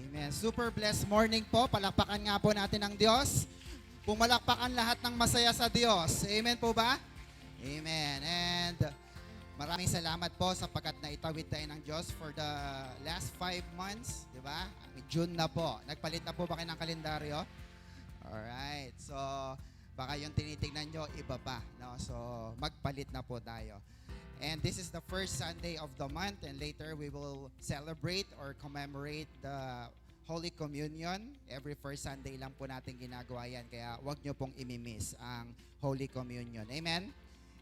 Amen. Super blessed morning po. Palakpakan nga po natin ang Diyos. Pumalakpakan lahat ng masaya sa Diyos. Amen po ba? Amen. And maraming salamat po sapagkat naitawid tayo ng Diyos for the last 5 months. Di ba? June na po. Nagpalit na po ba kayo ng kalendaryo? Alright. So, baka yung tinitingnan nyo, iba pa. No? So, magpalit na po tayo. And this is the first Sunday of the month, and later we will celebrate or commemorate the Holy Communion. Every first Sunday lang po natin ginagawa yan, kaya wag nyo pong imimiss ang Holy Communion. Amen?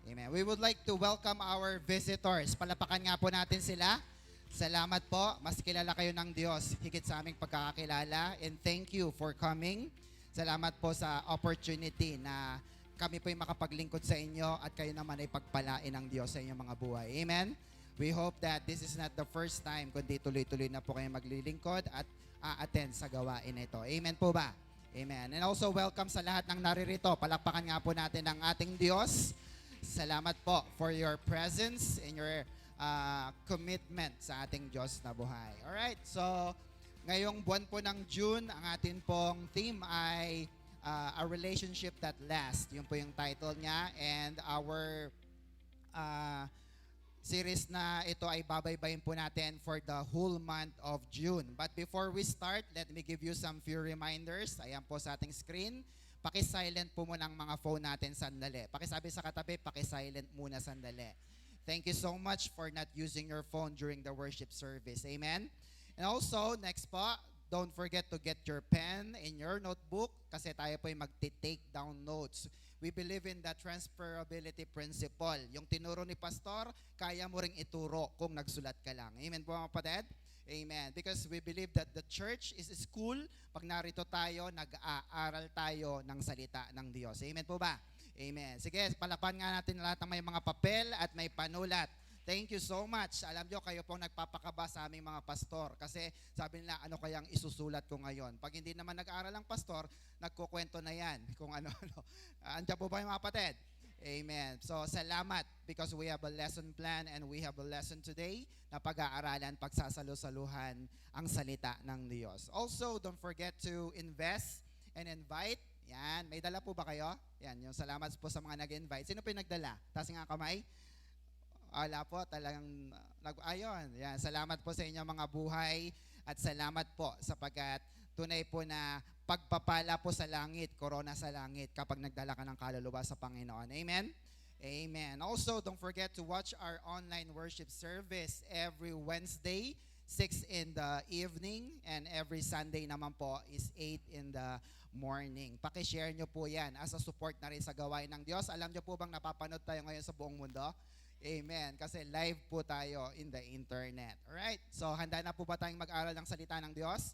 Amen. We would like to welcome our visitors. Palapakan nga po natin sila. Salamat po. Mas kilala kayo ng Diyos higit sa aming pagkakakilala. And thank you for coming. Salamat po sa opportunity na kami po ay makapaglingkod sa inyo at kayo naman ay pagpalain ng Diyos sa inyong mga buhay. Amen? We hope that this is not the first time, kundi tuloy-tuloy na po kayo maglilingkod at a-attend sa gawain ito. Amen po ba? Amen. And also welcome sa lahat ng naririto. Palakpakan nga po natin ang ating Diyos. Salamat po for your presence and your commitment sa ating Diyos na buhay. Alright, so ngayong buwan po ng June, ang atin pong theme ay A Relationship That Lasts. Yun po yung title niya. And our series na ito ay babaybayin po natin for the whole month of June. But before we start, let me give you some few reminders. Ayan po sa ating screen. Paki-silent po muna ang mga phone natin sandali. Pakisabi sa katabi, paki-silent muna sandali. Thank you so much for not using your phone during the worship service. Amen? And also, next po, don't forget to get your pen and your notebook kasi tayo po ay mag-take down notes. We believe in the transferability principle. Yung tinuro ni Pastor, kaya mo ring ituro kung nagsulat ka lang. Amen po mga kapatid? Amen. Because we believe that the church is a school. Pag narito tayo, nag-aaral tayo ng salita ng Diyos. Amen po ba? Amen. Sige, palapan nga natin lahat ng may mga papel at may panulat. Thank you so much. Alam nyo, kayo pong nagpapakaba sa aming mga pastor. Kasi sabi nila, ano kayang isusulat ko ngayon? Pag hindi naman nag-aaral ang pastor, nagkukwento na yan kung ano-ano. Andiyan po ba yung mga kapatid? Amen. So, salamat because we have a lesson plan and we have a lesson today na pag-aaralan, pagsasalusaluhan ang salita ng Diyos. Also, don't forget to invest and invite. Yan. May dala po ba kayo? Yan. Yung salamat po sa mga nag-invite. Sino po yung nagdala? Taas nga kamay. Wala po, talagang ayun. Yan, salamat po sa inyong mga buhay at salamat po sapagkat tunay po na pagpapala po sa langit, korona sa langit kapag nagdala ka ng kaluluwa sa Panginoon. Amen? Amen. Also, don't forget to watch our online worship service every Wednesday, 6 in the evening, and every Sunday naman po is 8 in the morning. Pakishare nyo po yan as a support na rin sa gawain ng Diyos. Alam nyo po bang napapanood tayo ngayon sa buong mundo? Amen. Kasi live po tayo in the internet. Alright? So, handa na po ba tayong mag-aral ng salita ng Diyos?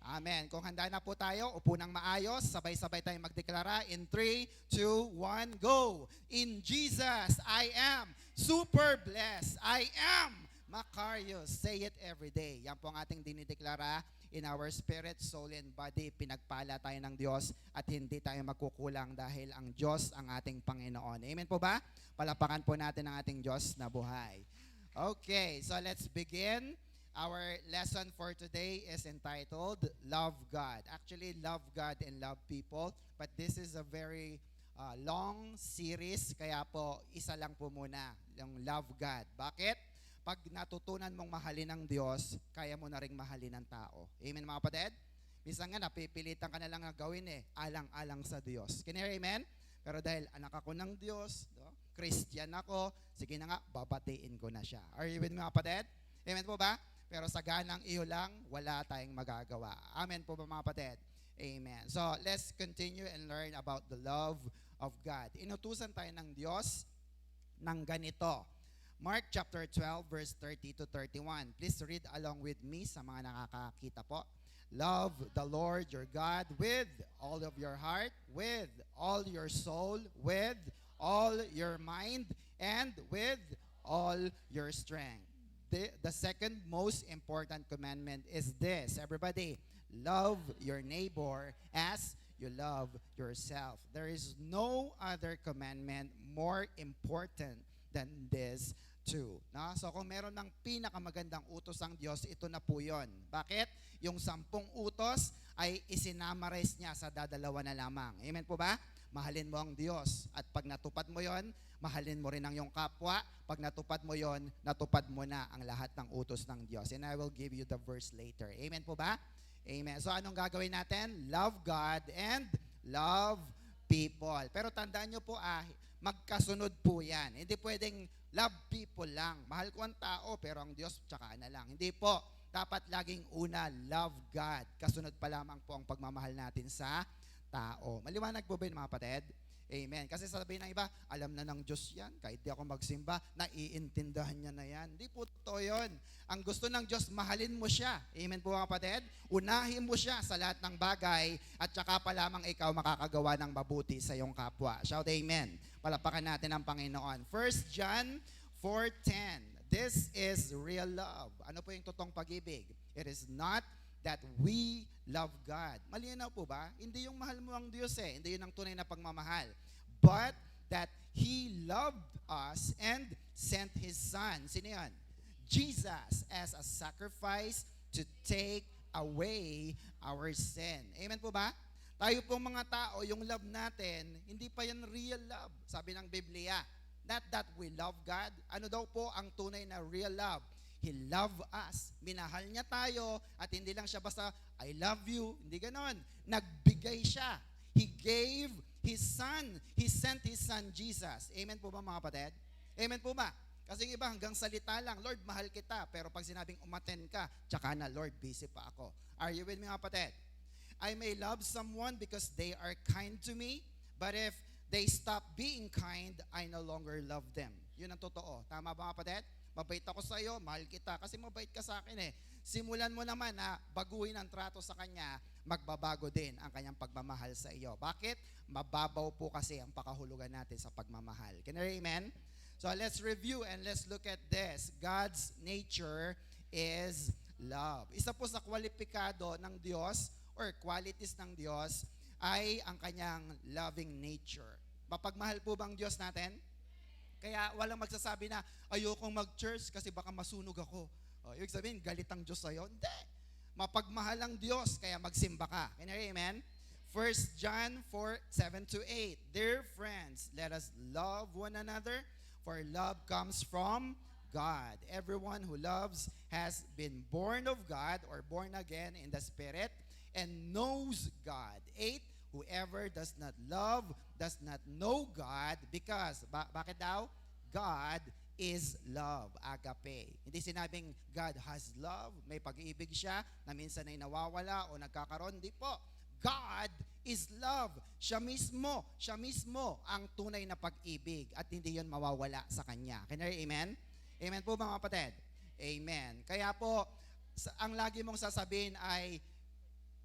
Amen. Kung handa na po tayo, upo ng maayos, sabay-sabay tayong magdeklara. In 3, 2, 1, go! In Jesus, I am super blessed. I am Macarius. Say it every day. Yan po ang ating dinideklara. In our spirit, soul, and body, pinagpala tayo ng Diyos at hindi tayo magkukulang dahil ang Diyos ang ating Panginoon. Amen po ba? Palapakan po natin ang ating Diyos na buhay. Okay, so let's begin. Our lesson for today is entitled, Love God. Actually, love God and love people. But this is a very long series, kaya po isa lang po muna, yung Love God. Bakit? Pag natutunan mong mahalin ng Diyos, kaya mo na ring mahalin ng tao. Amen mga kapatid? Minsan nga napipilitan ka na lang na gawin alang-alang sa Diyos. Can you hear amen? Pero dahil anak ako ng Diyos, Christian ako, sige na nga, babatiin ko na siya. Are you with me mga kapatid? Amen po ba? Pero sa ganang iyo lang, wala tayong magagawa. Amen po ba mga kapatid? Amen. So let's continue and learn about the love of God. Inutusan tayo ng Diyos ng ganito. Mark chapter 12 verse 30 to 31. Please read along with me sa mga nakakakita po. Love the Lord your God with all of your heart, with all your soul, with all your mind, and with all your strength. The second most important commandment is this. Everybody, love your neighbor as you love yourself. There is no other commandment more important than this 2. No? So kung meron ng pinakamagandang utos ang Diyos, ito na po yun. Bakit? Yung 10 utos ay isinamarize niya sa dadalawa na lamang. Amen po ba? Mahalin mo ang Diyos. At pag natupad mo yon, mahalin mo rin ang iyong kapwa. Pag natupad mo yon, natupad mo na ang lahat ng utos ng Diyos. And I will give you the verse later. Amen po ba? Amen. So anong gagawin natin? Love God and love people. Pero tandaan nyo po, magkasunod po yan. Hindi pwedeng love people lang. Mahal ko ang tao, pero ang Diyos, tsaka na lang. Hindi po. Dapat laging una, love God. Kasunod pa lamang po ang pagmamahal natin sa tao. Maliwanag po ba yun, mga kapatid? Amen. Kasi sabihin ng iba, alam na ng Diyos yan. Kahit di ako magsimba, naiintindahan niya na yan. Hindi po totoo yun. Ang gusto ng Diyos, mahalin mo siya. Amen po, mga kapatid? Unahin mo siya sa lahat ng bagay at saka pa lamang ikaw makakagawa ng mabuti sa iyong kapwa. Shout amen. Palapakan natin ang Panginoon. 1 John 4:10. This is real love. Ano po yung totoong pag-ibig? It is not that we love God. Malinaw po ba? Hindi yung mahal mo ang Diyos Hindi yun ang tunay na pagmamahal. But that He loved us and sent His Son. Sino yan? Jesus as a sacrifice to take away our sin. Amen po ba? Tayo pong mga tao, yung love natin, hindi pa yan real love. Sabi ng Biblia, not that we love God. Ano daw po ang tunay na real love? He loved us. Minahal niya tayo at hindi lang siya basta, I love you. Hindi ganon. Nagbigay siya. He gave His Son. He sent His Son, Jesus. Amen po ba, mga kapatid? Amen po ba? Kasi yung iba hanggang salita lang, Lord, mahal kita. Pero pag sinabing umaten ka, tsaka na, Lord, busy pa ako. Are you with me, mga kapatid? I may love someone because they are kind to me, but if they stop being kind, I no longer love them. Yun ang totoo. Tama ba, mga kapatid? Mabait ako sa iyo, mahal kita, kasi mabait ka sa akin Simulan mo naman na baguhin ang trato sa kanya, magbabago din ang kanyang pagmamahal sa iyo. Bakit? Mababaw po kasi ang pakahulugan natin sa pagmamahal. Can you amen? So let's review and let's look at this. God's nature is love. Isa po sa kwalipikado ng Diyos or qualities ng Diyos ay ang kanyang loving nature. Mapagmahal po bang Diyos natin? Kaya walang magsasabi na, ayokong mag-church kasi baka masunog ako. Ibig sabihin, galit ang Diyos sa'yo? Hindi. Mapagmahal ang Diyos, kaya magsimba ka. Can you amen? 1 John 4:7-8. Dear friends, let us love one another, for love comes from God. Everyone who loves has been born of God or born again in the Spirit and knows God. 8. Whoever does not love does not know God because, bakit daw? God is love, agape. Hindi sinabing God has love, may pag-ibig siya na minsan ay nawawala o nagkakaroon. Hindi po. God is love. Siya mismo ang tunay na pag-ibig at hindi yon mawawala sa Kanya. Can you hear amen? Amen po mga kapatid? Amen. Kaya po, ang lagi mong sasabihin ay,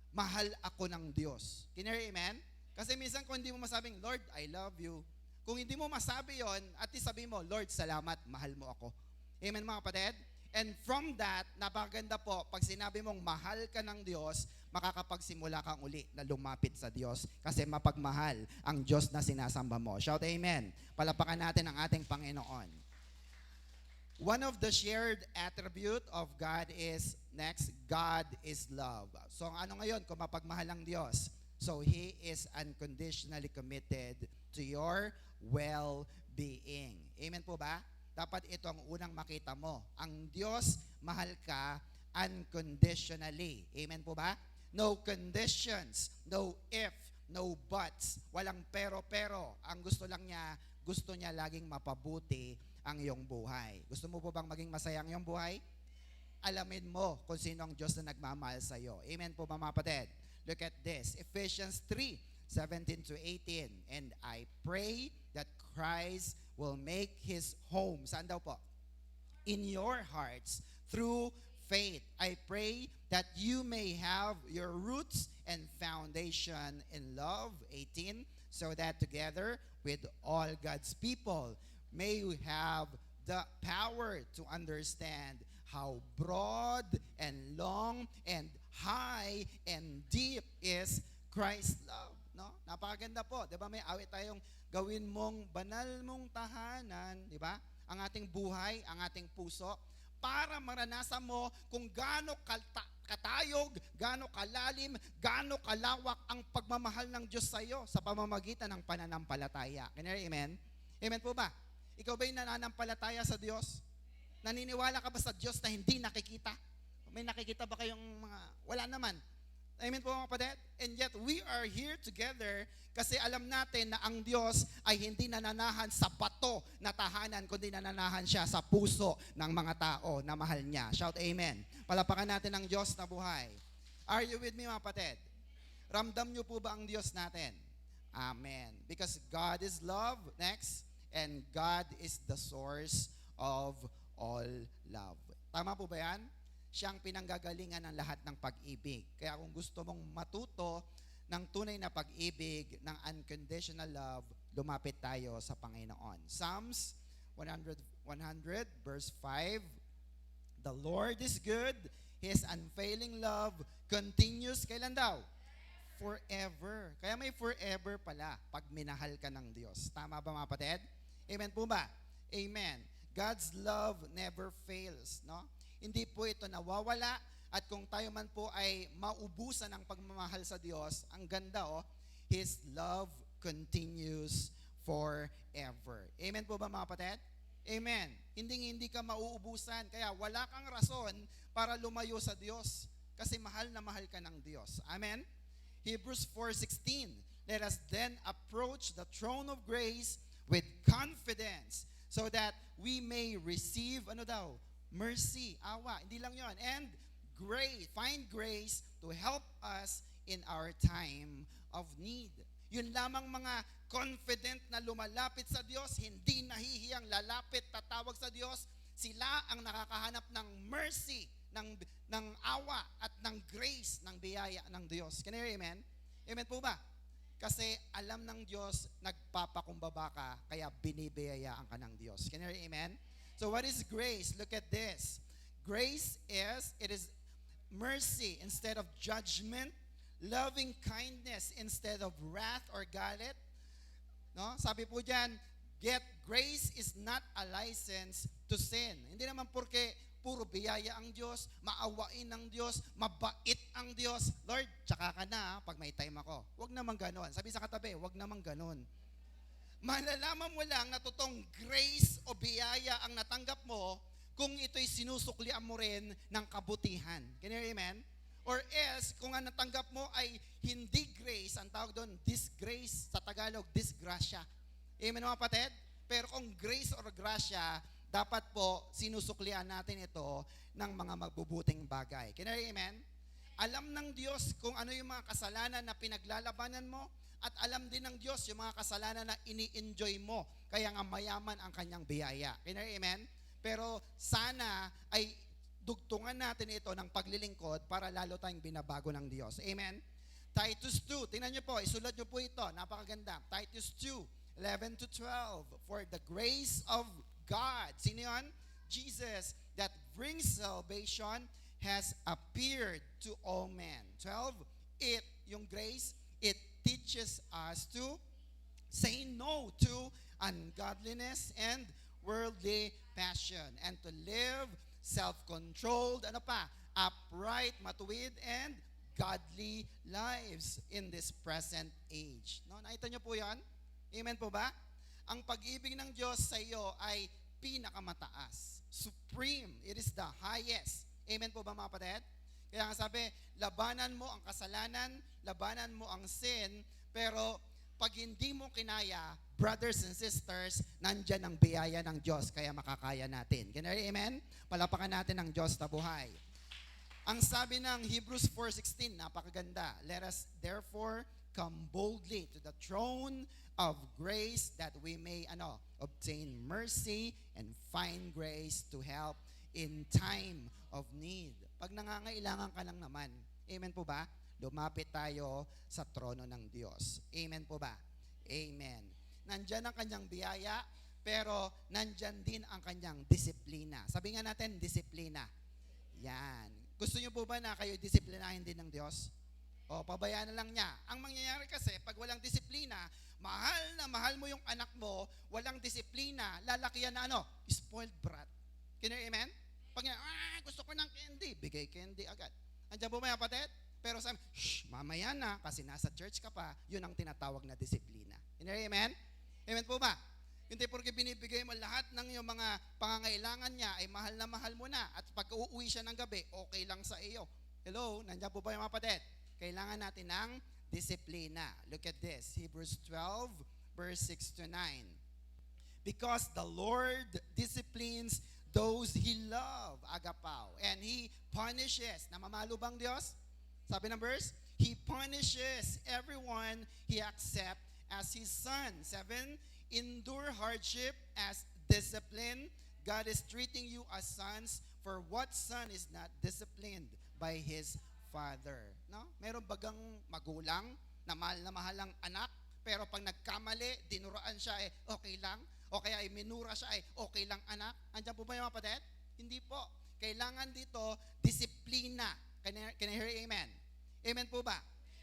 mahal ako ng Diyos. Can you hear amen? Kasi minsan kung hindi mo masabing, Lord, I love you. Kung hindi mo masabi yon, at least sabihin mo, Lord, salamat, mahal mo ako. Amen mga kapatid? And from that, napakaganda po, pag sinabi mong mahal ka ng Diyos, makakapagsimula kang uli na lumapit sa Diyos kasi mapagmahal ang Diyos na sinasamba mo. Shout amen. Palapakan natin ang ating Panginoon. One of the shared attribute of God is, next, God is love. So ano ngayon kung mapagmahal ang Diyos? So He is unconditionally committed to your well-being. Amen po ba? Dapat ito ang unang makita mo. Ang Diyos, mahal ka unconditionally. Amen po ba? No conditions, no if, no buts. Walang pero-pero. Ang gusto niya laging mapabuti ang iyong buhay. Gusto mo po bang maging masaya ang iyong buhay? Alamin mo kung sino ang Diyos na nagmamahal sa iyo. Amen po mga kapatid? Look at this. Ephesians 3:17-18. And I pray that Christ will make His home. Saan daw po? In your hearts through faith. I pray that you may have your roots and foundation in love. 18. So that together with all God's people, may we have the power to understand how broad and long and high and deep is Christ's love. No? Napakaganda po. 'Di ba may awit tayong gawin mong banal mong tahanan, 'di ba? ang ating buhay, ang ating puso, para maranasan mo kung gaano katayog, gaano kalalim, gaano kalawak ang pagmamahal ng Diyos sa iyo sa pamamagitan ng pananampalataya. Can you hear amen? Amen po ba? Ikaw ba'y nananampalataya sa Diyos? Naniniwala ka ba sa Diyos na hindi nakikita? May nakikita ba kayong mga... Wala naman. Amen po mga kapatid? And yet, we are here together kasi alam natin na ang Diyos ay hindi nananahan sa bato na tahanan, kundi nananahan siya sa puso ng mga tao na mahal niya. Shout amen. Palapakan natin ang Diyos na buhay. Are you with me mga kapatid? Ramdam niyo po ba ang Diyos natin? Amen. Because God is love. Next. And God is the source of all love. Tama po ba yan? Siyang pinanggagalingan ng lahat ng pag-ibig. Kaya kung gusto mong matuto ng tunay na pag-ibig, ng unconditional love, lumapit tayo sa Panginoon. Psalms 100 verse 5, the Lord is good, His unfailing love continues, kailan daw? Forever. Kaya may forever pala pag minahal ka ng Diyos. Tama ba mga kapatid? Amen po ba? Amen. God's love never fails, no? Hindi po ito nawawala, at kung tayo man po ay maubusan ng pagmamahal sa Diyos, ang ganda His love continues forever. Amen po ba mga kapatid? Amen. Hindi ka mauubusan, kaya wala kang rason para lumayo sa Diyos kasi mahal na mahal ka ng Diyos. Amen? Hebrews 4:16, let us then approach the throne of grace with confidence so that we may receive, mercy, awa, hindi lang yon, and grace, find grace to help us in our time of need. Yun lamang mga confident na lumalapit sa Diyos, hindi nahihiyang lalapit, tatawag sa Diyos, sila ang nakakahanap ng mercy, ng awa at ng grace, ng biyaya ng Diyos. Can you hear amen? Amen po ba? Kasi alam ng Diyos, nagpapakumbaba ka, kaya binibiyayaan ka ng Diyos. Can you hear amen? So what is grace? Look at this. Grace is mercy instead of judgment, loving kindness instead of wrath or galit. No? Sabi po diyan, grace is not a license to sin. Hindi naman porque puro biyaya ang Diyos, maawain ng Diyos, mabait ang Diyos. Lord, tsaka ka na pag may time ako. Huwag naman ganon. Sabi sa katabi, huwag naman ganon. Malalaman mo lang na totoong grace o biyaya ang natanggap mo kung ito'y sinusuklian mo rin ng kabutihan. Can you hear amen? Or else, kung ang natanggap mo ay hindi grace, ang tawag doon, disgrace, sa Tagalog, disgrasya. Amen mga kapatid? Pero kung grace or grasya, dapat po sinusuklian natin ito ng mga magbubuting bagay. Can you hear amen? Alam ng Diyos kung ano yung mga kasalanan na pinaglalabanan mo, at alam din ng Diyos yung mga kasalanan na ini-enjoy mo. Kaya nga mayaman ang kanyang biyaya. Can you hear amen? Pero sana ay dugtungan natin ito ng paglilingkod para lalo tayong binabago ng Diyos. Amen? Titus 2, tingnan nyo po, isulat nyo po ito, napakaganda. Titus 2, 11 to 12, for the grace of God, sino yun? Jesus, that brings salvation has appeared to all men. 12, yung grace, it teaches us to say no to ungodliness and worldly passion and to live self-controlled, upright, matuwid, and godly lives in this present age. No, nakita niyo po 'yan? Amen po ba? Ang pag-ibig ng Diyos sa iyo ay pinakamataas. Supreme. It is the highest. Amen po ba mga kapatid? Kaya nga sabi, labanan mo ang kasalanan, labanan mo ang sin, pero pag hindi mo kinaya, brothers and sisters, nandyan ang biyaya ng Diyos, kaya makakaya natin. Can you hear amen? Palapakan natin ang Diyos na buhay. Ang sabi ng Hebrews 4:16, napakaganda. Let us therefore come boldly to the throne of grace that we may obtain mercy and find grace to help in time of need. Pag nangangailangan ka lang naman, amen po ba? Lumapit tayo sa trono ng Diyos. Amen po ba? Amen. Nandyan ang kanyang biyaya, pero nandyan din ang kanyang disiplina. Sabi nga natin, disiplina. Yan. Gusto niyo po ba na kayo disiplinahin din ng Diyos? O, pabayaan na lang niya. Ang mangyayari kasi, pag walang disiplina, mahal na mahal mo yung anak mo, walang disiplina, lalaki yan na ano? Spoiled brat. Can you amen? Pag niya, gusto ko ng candy, bigay candy agad. Andiyan po ba yung kapatid? Pero sabi, mamaya na, kasi nasa church ka pa, yun ang tinatawag na disiplina. Can you amen? Amen po ba? Hindi porque binibigay mo lahat ng yung mga pangangailangan niya ay mahal na mahal mo na. At pag uuwi siya ng gabi, okay lang sa iyo. Hello, nandiyan po ba yung mga kapatid? Kailangan natin ng disiplina. Look at this, Hebrews 12, verse 6 to 9. Because the Lord disciplines those He love, agapao. And He punishes. Namamalo bang Diyos? Sabi ng verse, He punishes everyone He accepts as His son. 7, endure hardship as discipline. God is treating you as sons, for what son is not disciplined by his father? No? Meron bagang magulang na mahal ang anak, pero pag nagkamali, dinuraan siya, okay lang? O kaya minura siya, okay lang anak? Andiyan po ba yung mga kapatid? Hindi po. Kailangan dito, disiplina. Can I hear amen? Amen po ba?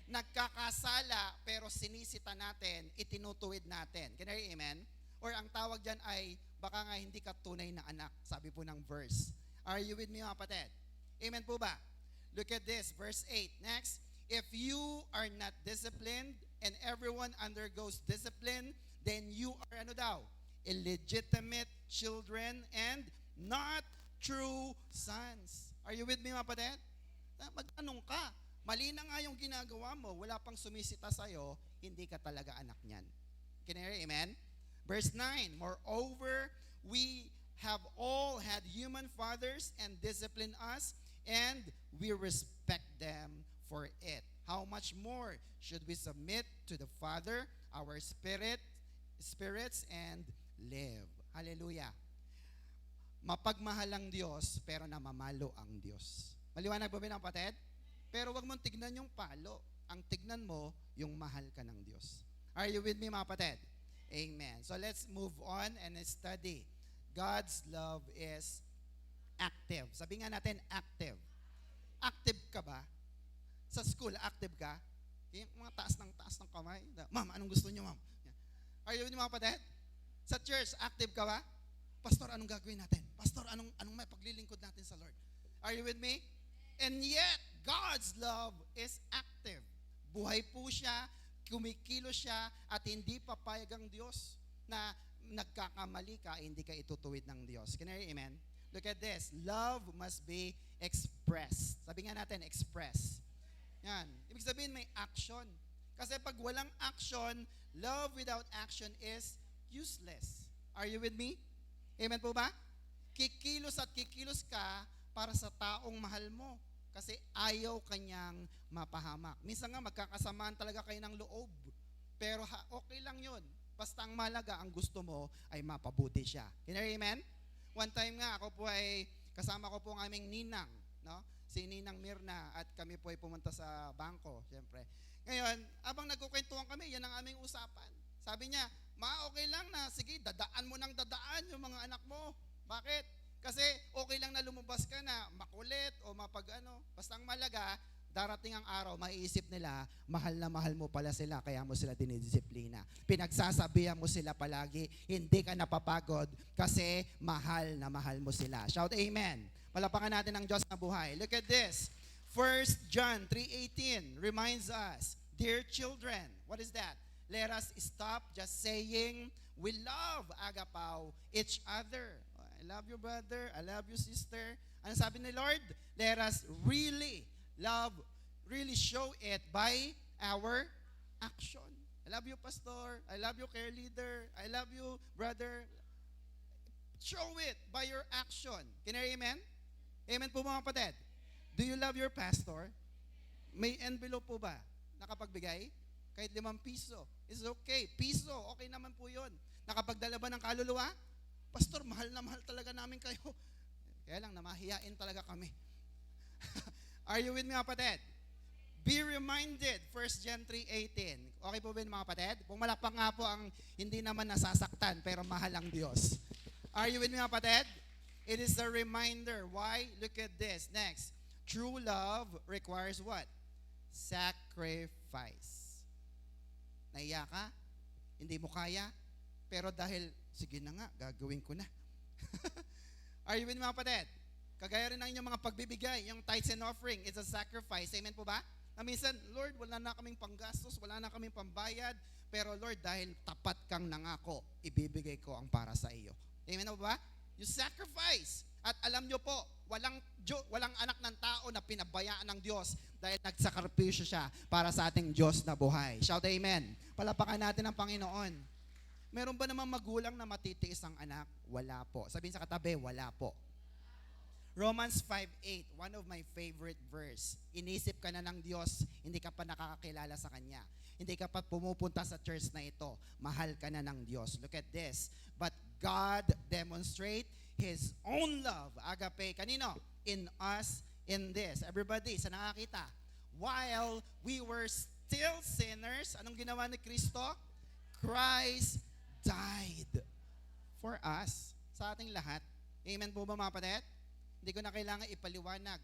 Nagkakasala pero sinisita natin, itinutuwid natin. Can I hear amen? Or ang tawag dyan ay baka nga hindi ka tunay na anak, sabi po ng verse. Are you with me mga kapatid? Amen po ba? Look at this, verse 8. Next, if you are not disciplined and everyone undergoes discipline, then you are ano daw? Illegitimate children and not true sons. Are you with me mga kapatid? Magtanong ka. Mali na nga yung ginagawa mo, wala pang sumisita sa'yo, hindi ka talaga anak niyan. Can you hear, amen? Verse 9, moreover, we have all had human fathers and discipline us, and we respect them for it. How much more should we submit to the Father, our spirits, and live? Hallelujah. Mapagmahal ang Diyos, pero namamalo ang Diyos. Maliwanag ba ng kapatid? Pero wag mong tignan yung palo. Ang tignan mo, yung mahal ka ng Diyos. Are you with me mga kapatid? Amen. So let's move on and study. God's love is active. Sabi nga natin, active. Active ka ba? Sa school, active ka? Yung mga taas ng kamay. Ma'am, anong gusto niyo, ma'am? Are you with me mga kapatid? Sa church, active ka ba? Pastor, anong gagawin natin? Pastor, anong may paglilingkod natin sa Lord? Are you with me? And yet, God's love is active. Buhay po siya, kumikilos siya, at hindi papayag ang Diyos na nagkakamali ka, hindi ka itutuwid ng Diyos. Can I hear amen? Look at this. Love must be expressed. Sabi nga natin, express. Yan. Ibig sabihin may action. Kasi pag walang action, love without action is useless. Are you with me? Amen po ba? Kikilos at kikilos ka para sa taong mahal mo. Kasi ayaw kanyang mapahamak. Minsan nga magkakasamaan talaga kayo ng loob. Pero okay lang yun. Basta ang malaga, ang gusto mo ay mapabuti siya. Can you hear amen? One time nga, ako po ay, kasama ko po ang aming ninang, no? Si Ninang Mirna, at kami po ay pumunta sa bangko, siyempre. Ngayon, abang nagkukwentuhan kami, yan ang aming usapan. Sabi niya, okay lang na, sige, dadaan mo ng dadaan yung mga anak mo. Bakit? Kasi okay lang na lumabas ka na makulit o basta ang malaga, darating ang araw, maiisip nila, mahal na mahal mo pala sila, kaya mo sila dinidisiplina. Pinagsasabihan mo sila palagi, hindi ka napapagod kasi mahal na mahal mo sila. Shout amen. Palapakan natin ang Diyos na buhay. Look at this. 1 John 3:18 reminds us, dear children, what is that? Let us stop just saying, we love, agapao, each other. I love you, brother. I love you, sister. Ano sabi ni Lord? Let us really love, really show it by our action. I love you, pastor. I love you, care leader. I love you, brother. Show it by your action. Can you hear amen? Amen po mga kapatid. Do you love your pastor? May envelope po ba? Nakapagbigay? Kahit 5 piso. It's okay. Piso, okay naman po yun. Nakapagdala ba ng kaluluwa? Pastor, mahal na mahal talaga namin kayo. Kaya lang, namahiyain talaga kami. Are you with me mga kapatid? Be reminded, 1 John 3:18. Okay po ba yun mga kapatid? Pumalakpak nga po ang hindi naman nasasaktan, pero mahal ang Diyos. Are you with me mga kapatid? It is a reminder. Why? Look at this. Next. True love requires what? sacrifice. Naiya ka? Hindi mo kaya? Pero dahil, sige na nga, gagawin ko na. Are you with me, mga kapatid? Kagaya rin ng inyong mga pagbibigay, yung tithes and offering, it's a sacrifice. Amen po ba? Na minsan, Lord, wala na kaming panggastos, wala na kaming pambayad, pero Lord, dahil tapat kang nangako, ibibigay ko ang para sa iyo. Amen po ba? You sacrifice. At alam nyo po, walang anak ng tao na pinabayaan ng Diyos dahil nagsakripisyo siya para sa ating Diyos na buhay. Shout amen. Palapakan natin ang Panginoon. Meron ba namang magulang na matitiis ang anak? Wala po. Sabihin sa katabi, wala po. Romans 5:8, one of my favorite verse. Inisip ka na ng Diyos, hindi ka pa nakakakilala sa Kanya. Hindi ka pa pumupunta sa church na ito. Mahal ka na ng Diyos. Look at this. But God demonstrate His own love, agape, kanino? In us, in this. Everybody, sa nakakita. While we were still sinners, anong ginawa ni Kristo? Christ died for us. Sa ating lahat. Amen po ba, mga kapatid? Hindi ko na kailangan ipaliwanag.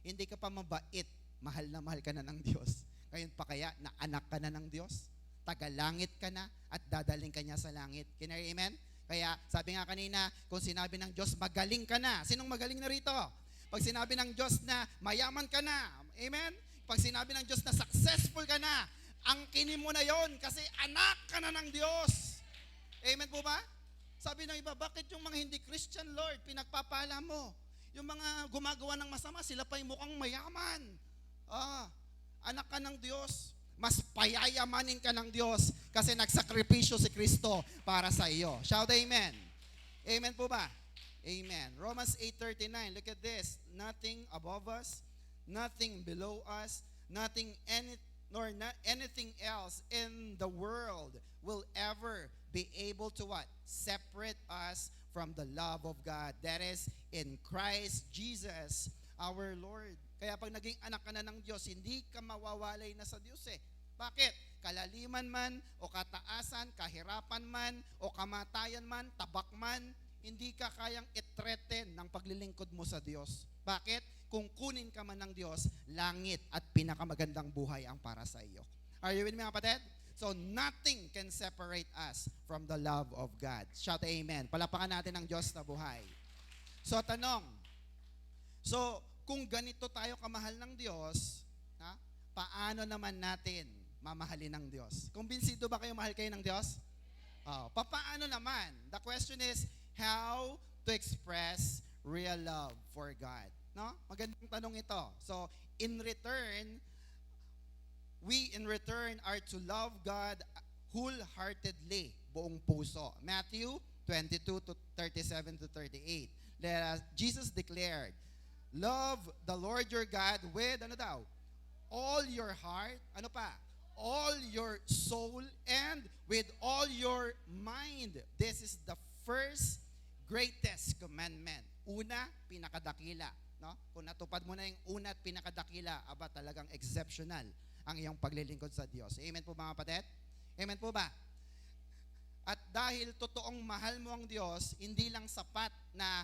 Hindi ka pa mabait. Mahal na mahal ka na ng Diyos. Ngayon pa kaya na anak ka na ng Diyos? Tagalangit ka na at dadaling ka niya sa langit. Kinari, amen? Kaya sabi nga kanina, kung sinabi ng Diyos, magaling ka na. Sinong magaling na rito? Pag sinabi ng Diyos na mayaman ka na. Amen? Pag sinabi ng Diyos na successful ka na, angkinin mo na yon kasi anak ka na ng Diyos. Amen po ba? Sabi ng iba, bakit yung mga hindi Christian, Lord, pinagpapala mo? Yung mga gumagawa ng masama, sila pa yung mukhang mayaman. Anak ka ng Diyos. Mas payayamanin ka ng Diyos kasi nagsakripisyo si Kristo para sa iyo. Shout amen. Amen po ba? Amen. Romans 8:39, look at this. Nothing above us, nothing below us, anything else in the world will ever be able to what? Separate us from the love of God. That is in Christ Jesus, our Lord. Kaya pag naging anak ka na ng Diyos, hindi ka mawawalay na sa Diyos eh. Bakit? Kalaliman man, o kataasan, kahirapan man, o kamatayan man, tabak man, hindi ka kayang i-threaten ng paglilingkod mo sa Diyos. Bakit? Kung kunin ka man ng Diyos, langit at pinakamagandang buhay ang para sa iyo. Are you with me, mga kapatid? So nothing can separate us from the love of God. Shout amen. Palapakan natin ang Diyos na buhay. So tanong, kung ganito tayo kamahal ng Diyos, paano naman natin mamahalin ng Diyos? Kumbinsido ba kayo mahal kayo ng Diyos? Paano naman? The question is, how to express real love for God? No? Magandang tanong ito. So, in return are to love God wholeheartedly, buong puso. Matthew 22:37-38. Jesus declared, love the Lord your God with, all your heart, all your soul, and with all your mind. This is the first greatest commandment. Una, pinakadakila. No? Kung natupad mo na yung una at pinakadakila, talagang exceptional ang iyong paglilingkod sa Diyos. Amen po, mga kapatid? Amen po ba? At dahil totoong mahal mo ang Diyos, hindi lang sapat na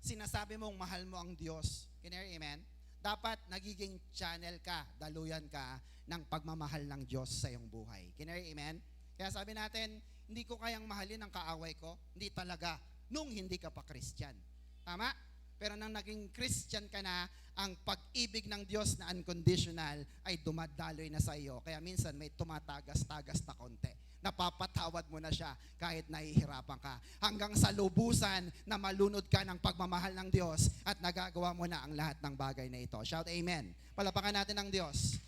sinasabi mong mahal mo ang Diyos. Amen? Dapat nagiging channel ka, daluyan ka ng pagmamahal ng Diyos sa iyong buhay. Amen? Kaya sabi natin, hindi ko kayang mahalin ang kaaway ko. Hindi talaga, nung hindi ka pa Christian. Tama? Pero nang naging Christian ka na, ang pag-ibig ng Diyos na unconditional ay dumadaloy na sa iyo. Kaya minsan may tumatagas-tagas na konti. Napapatawad mo na siya kahit nahihirapan ka. Hanggang sa lubusan na malunod ka ng pagmamahal ng Diyos at nagagawa mo na ang lahat ng bagay na ito. Shout amen. Palapakan natin ang Diyos.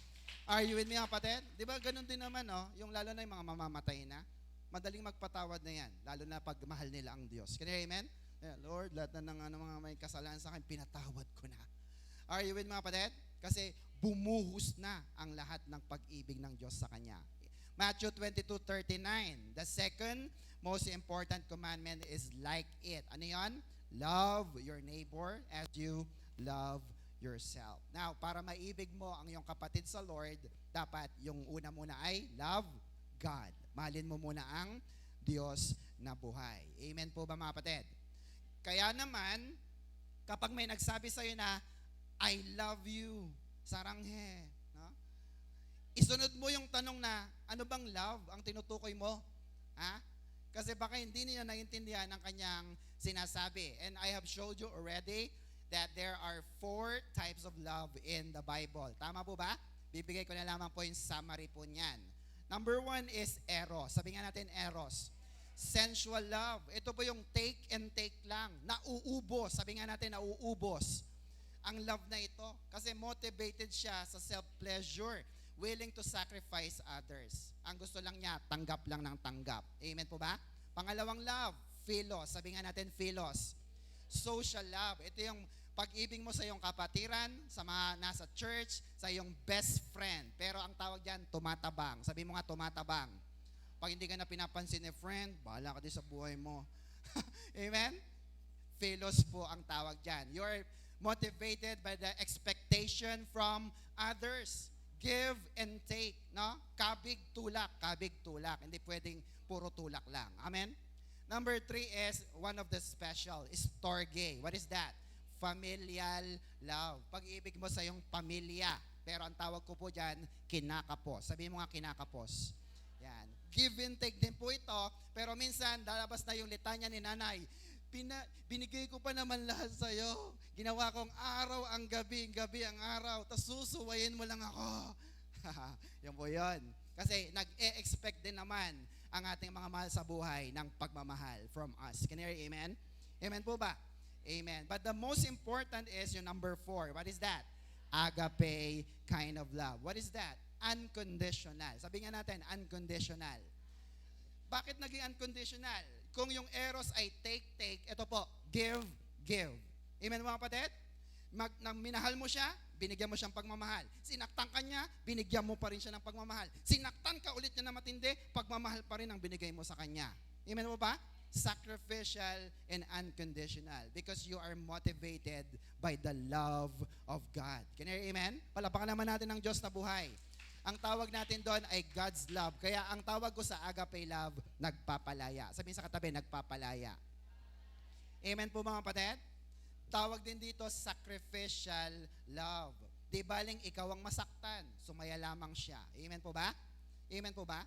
Are you with me, kapatid? Di ba ganun din naman, yung lalo na yung mga mamamatay na, madaling magpatawad na yan, lalo na pag mahal nila ang Diyos. Amen? Lord, lahat na ng mga may kasalanan sa akin, pinatawad ko na. Are you with me, kapatid? Kasi bumuhos na ang lahat ng pag-ibig ng Diyos sa Kanya. Matthew 22:39, the second most important commandment is like it. Ano yan? Love your neighbor as you love yourself. Now, para maibig mo ang iyong kapatid sa Lord, dapat yung una muna ay love God. Mahalin mo muna ang Diyos na buhay. Amen po ba, mga kapatid? Kaya naman, kapag may nagsabi sa'yo na, I love you, saranghe, no? isunod mo yung tanong na, ano bang love ang tinutukoy mo? Ha? Kasi baka hindi niya naiintindihan ang kanyang sinasabi. And I have showed you already that there are 4 types of love in the Bible. Tama po ba? Bibigay ko na lamang po yung summary po niyan. Number 1 is eros. Sabi nga natin eros. Sensual love. Ito po yung take and take lang. Nauubos. Sabi nga natin nauubos. Ang love na ito. Kasi motivated siya sa self-pleasure. Willing to sacrifice others. Ang gusto lang niya, tanggap lang ng tanggap. Amen po ba? Pangalawang love, philos. Sabi nga natin philos. Social love. Ito yung pag-ibig mo sa iyong kapatiran, sa mga nasa church, sa iyong best friend. Pero ang tawag diyan, tumatabang. Sabi mo nga, tumatabang. Pag hindi ka na pinapansin ni friend, bahala ka din sa buhay mo. Amen? Philos po ang tawag diyan. You're motivated by the expectation from others. Give and take, no? Kabig tulak. Hindi pwedeng puro tulak lang. Amen? Number 3 is one of the special, storge. What is that? Familial love. Pag-ibig mo sa iyong pamilya. Pero ang tawag ko po dyan, kinakapos. Sabi mo nga kinakapos. Yan. Give and take din po ito. Pero minsan, lalabas na yung litanya ni nanay. Binigay ko pa naman lahat sa'yo. Ginawa kong araw ang gabi ang araw. Tapos susuwayin mo lang ako. Yan po yun. Kasi nag-e-expect din naman ang ating mga mahal sa buhay ng pagmamahal from us. Can you hear amen? Amen po ba? Amen. But the most important is yung number 4. What is that? Agape kind of love. What is that? Unconditional. Sabi nga natin, unconditional. Bakit naging unconditional? Kung yung eros ay take, ito po, give. Amen mga kapatid? Nang minahal mo siya, binigyan mo siyang pagmamahal. Sinaktan ka niya, binigyan mo pa rin siya ng pagmamahal. Sinaktan ka ulit niya na matindi, pagmamahal pa rin ang binigay mo sa kanya. Amen mo ba? Sacrificial and unconditional because you are motivated by the love of God. Can you hear amen? Palapakan naman natin ng Diyos na buhay. Ang tawag natin doon ay God's love. Kaya ang tawag ko sa agape love, nagpapalaya. Sabihin sa katabi, nagpapalaya. Amen po mga kapatid? Tawag din dito, sacrificial love. Di baling ikaw ang masaktan, sumaya lamang siya. Amen po ba? Amen po ba?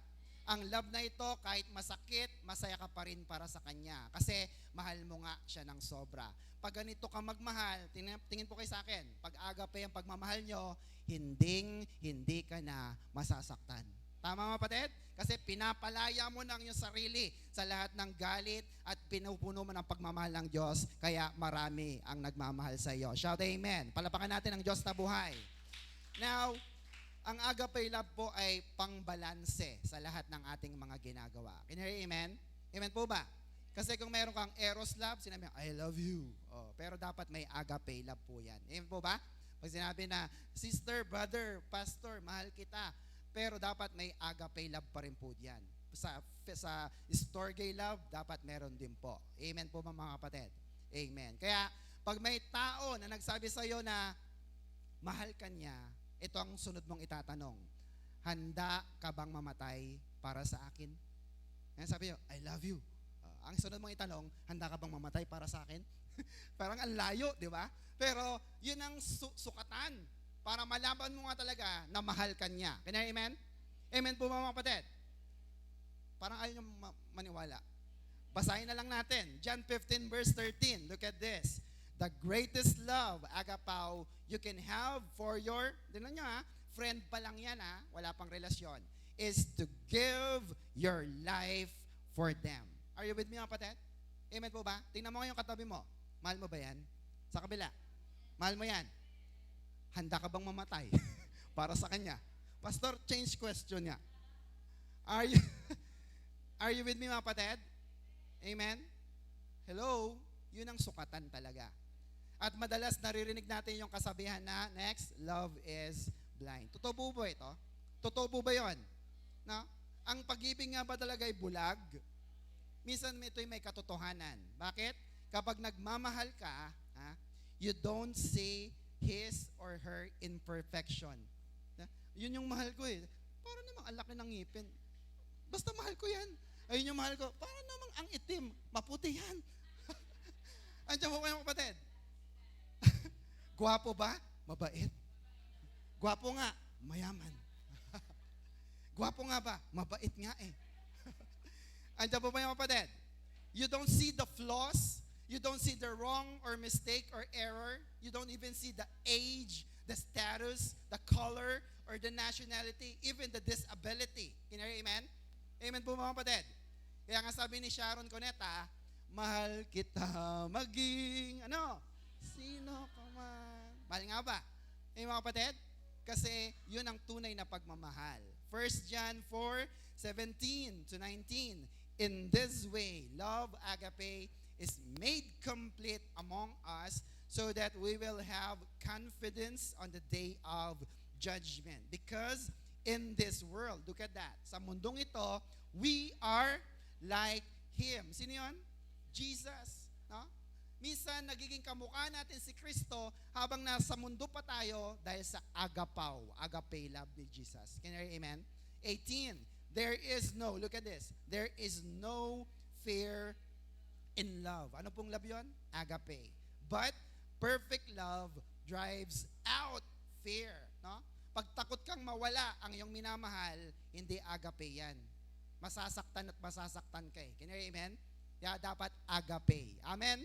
Ang love na ito, kahit masakit, masaya ka pa rin para sa Kanya. Kasi mahal mo nga siya ng sobra. Pag ganito ka magmahal, tingin po kayo sa akin, pag agape ang pagmamahal nyo, hindi ka na masasaktan. Tama mga kapatid? Kasi pinapalaya mo ng iyong sarili sa lahat ng galit at pinupuno mo ng pagmamahal ng Diyos, kaya marami ang nagmamahal sa iyo. Shout amen. Palapakan natin ang Diyos na buhay. Now, ang agape love po ay pangbalanse sa lahat ng ating mga ginagawa. Can you hear amen? Amen po ba? Kasi kung meron kang eros love, sinabi mo, I love you. Oh, pero dapat may agape love po yan. Amen po ba? Pag sinabi na, sister, brother, pastor, mahal kita. Pero dapat may agape love pa rin po diyan. Sa storge love, dapat meron din po. Amen po mga kapatid. Amen. Kaya, pag may tao na nagsabi sa iyo na mahal ka niya, ito ang sunod mong itatanong. Handa ka bang mamatay para sa akin? Yan sabi niyo, I love you. Ang sunod mong itanong, handa ka bang mamatay para sa akin? Parang ang layo, di ba? Pero yun ang sukatan para malaman mo nga talaga na mahal ka niya. Can you amen? Amen po mga kapatid. Parang ayaw nyo maniwala. Basahin na lang natin. John 15 verse 13. Look at this. The greatest love, agapao, you can have for your, dinan nyo ha, friend pa lang yan ha, wala pang relasyon, is to give your life for them. Are you with me mga kapatid? Amen po ba? Tingnan mo yung katabi mo. Mahal mo ba yan? Sa kabila. Mahal mo yan? Handa ka bang mamatay para sa kanya? Pastor, change question niya. Are you with me mga kapatid? Amen? Hello? Yun ang sukatan talaga. At madalas naririnig natin yung kasabihan na, next, love is blind. Totoo po ba ito? Totoo po ba yun? No? Ang pag-ibig nga ba talaga ay bulag? Minsan ito'y may katotohanan. Bakit? Kapag nagmamahal ka, you don't see his or her imperfection. Yun yung mahal ko eh. Para namang ang laki ng ngipin. Basta mahal ko yan. Ayun yung mahal ko. Para namang ang itim. Maputi yan. Andiyan po kayo kapatid. Gwapo ba? Mabait. Gwapo nga. Mayaman. Gwapo nga ba? Mabait nga eh. Andiyan po ba yung kapatid? You don't see the flaws. You don't see the wrong or mistake or error. You don't even see the age, the status, the color, or the nationality, even the disability. Can you hear amen? Amen po mga kapatid. Kaya nga sabi ni Sharon Cuneta, mahal kita maging, sino ka man. Mahal nga ba? Mga kapatid? Kasi yun ang tunay na pagmamahal. 1 John 4:17 to 19. In this way, love, agape, is made complete among us so that we will have confidence on the day of judgment. Because in this world, look at that, sa mundong ito, we are like Him. Sino yun? Jesus. No? Minsan, nagiging kamukha natin si Kristo habang nasa mundo pa tayo dahil sa agape love ni Jesus. Can you hear amen? 18. There is no, look at this, there is no fear in love. Ano pong love yun? Agape. But perfect love drives out fear. No? Pag takot kang mawala ang iyong minamahal, hindi agape yan. Masasaktan at masasaktan ka eh. Can you hear amen? Kaya dapat agape. Amen?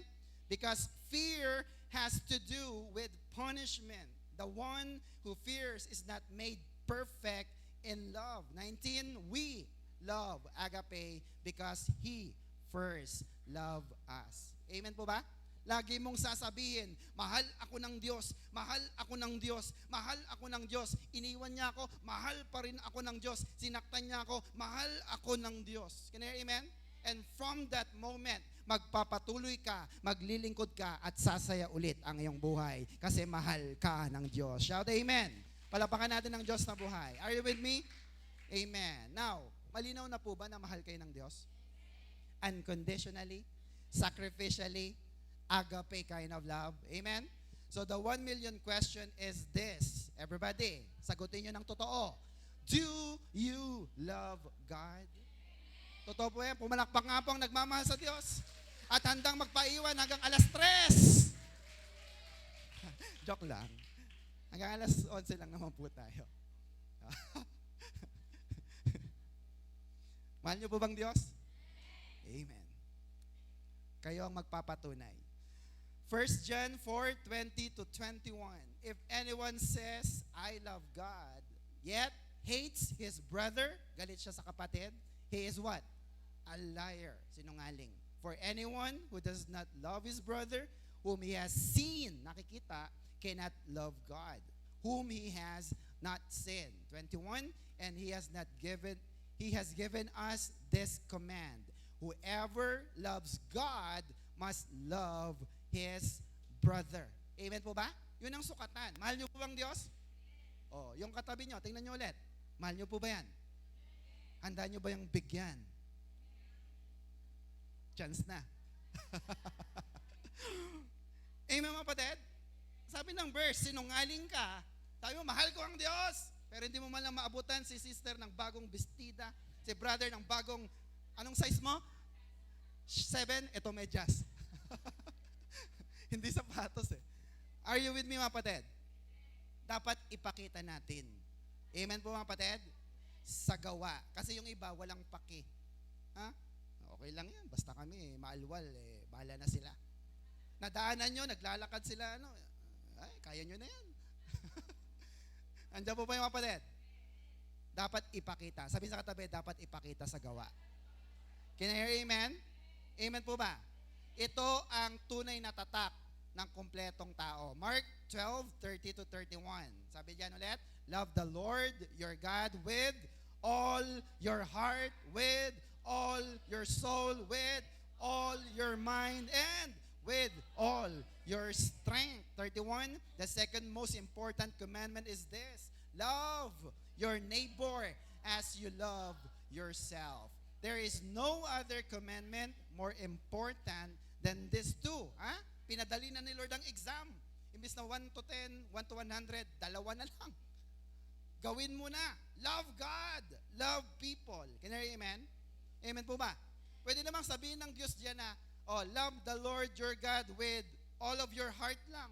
Because fear has to do with punishment. The one who fears is not made perfect in love. 19, we love agape because He first loved us. Amen po ba? Lagi mong sasabihin, mahal ako ng Diyos, mahal ako ng Diyos, mahal ako ng Diyos. Iniwan niya ako, mahal pa rin ako ng Diyos. Sinaktan niya ako, mahal ako ng Diyos. Can you hear amen? And from that moment, magpapatuloy ka, maglilingkod ka, at sasaya ulit ang iyong buhay kasi mahal ka ng Diyos. Shout amen! Palapakan natin ng Diyos na buhay. Are you with me? Amen. Now, malinaw na po ba na mahal kayo ng Diyos? Unconditionally, sacrificially, agape kind of love. Amen? So the 1 million question is this. Everybody, sagutin nyo ng totoo. Do you love God? Totoo po yan. Pumalakpak nga po ang nagmamahal sa Diyos at handang magpaiwan hanggang alas 3. Joke lang. Hanggang alas 11 lang naman po tayo. Mahal niyo po bang Diyos? Amen. Kayo ang magpapatunay. 1 John 4:20 to 21. If anyone says, I love God, yet hates his brother, galit siya sa kapatid, he is what? A liar, sinungaling. For anyone who does not love his brother, whom he has seen, nakikita, cannot love God, whom he has not seen. 21, and he has given us this command. Whoever loves God must love his brother. Amen po ba? Yun ang sukatan. Mahal niyo po bang Diyos? Oh, yung katabi niyo, tingnan niyo ulit. Mahal niyo po ba yan? Handa niyo ba yung bigyan? Chance na. Amen mga kapatid? Sabi ng verse, sinungaling ka, sabi mo, mahal ko ang Diyos. Pero hindi mo man lang maabutan si sister ng bagong bestida, si brother ng bagong, anong size mo? 7, ito medyas. Hindi sapatos eh. Are you with me mga kapatid? Dapat ipakita natin. Amen po mga kapatid? Sa gawa. Kasi yung iba, walang paki. Ha? Okay lang yan. Basta kami, maalwal, bahala na sila. Nadaanan nyo, naglalakad sila, ay, kaya nyo na yan. Andiyan po ba yung kapatid? Dapat ipakita. Sabi sa katabi, dapat ipakita sa gawa. Can I hear amen? Amen po ba? Ito ang tunay na tatak ng kumpletong tao. Mark 12:30 to 31. Sabi diyan ulit, love the Lord your God with all your heart, with all your soul, with all your mind, and with all your strength. 31, the second most important commandment is this: love your neighbor as you love yourself. There is no other commandment more important than these two. Ha? Pinadali na ni Lord ang exam. Imbis na 1 to 10, 1 to 100, dalawa na lang. Gawin mo na. Love God. Love people. Can you hear amen? Amen po ba? Pwede namang sabihin ng Diyos diyan na, love the Lord your God with all of your heart lang.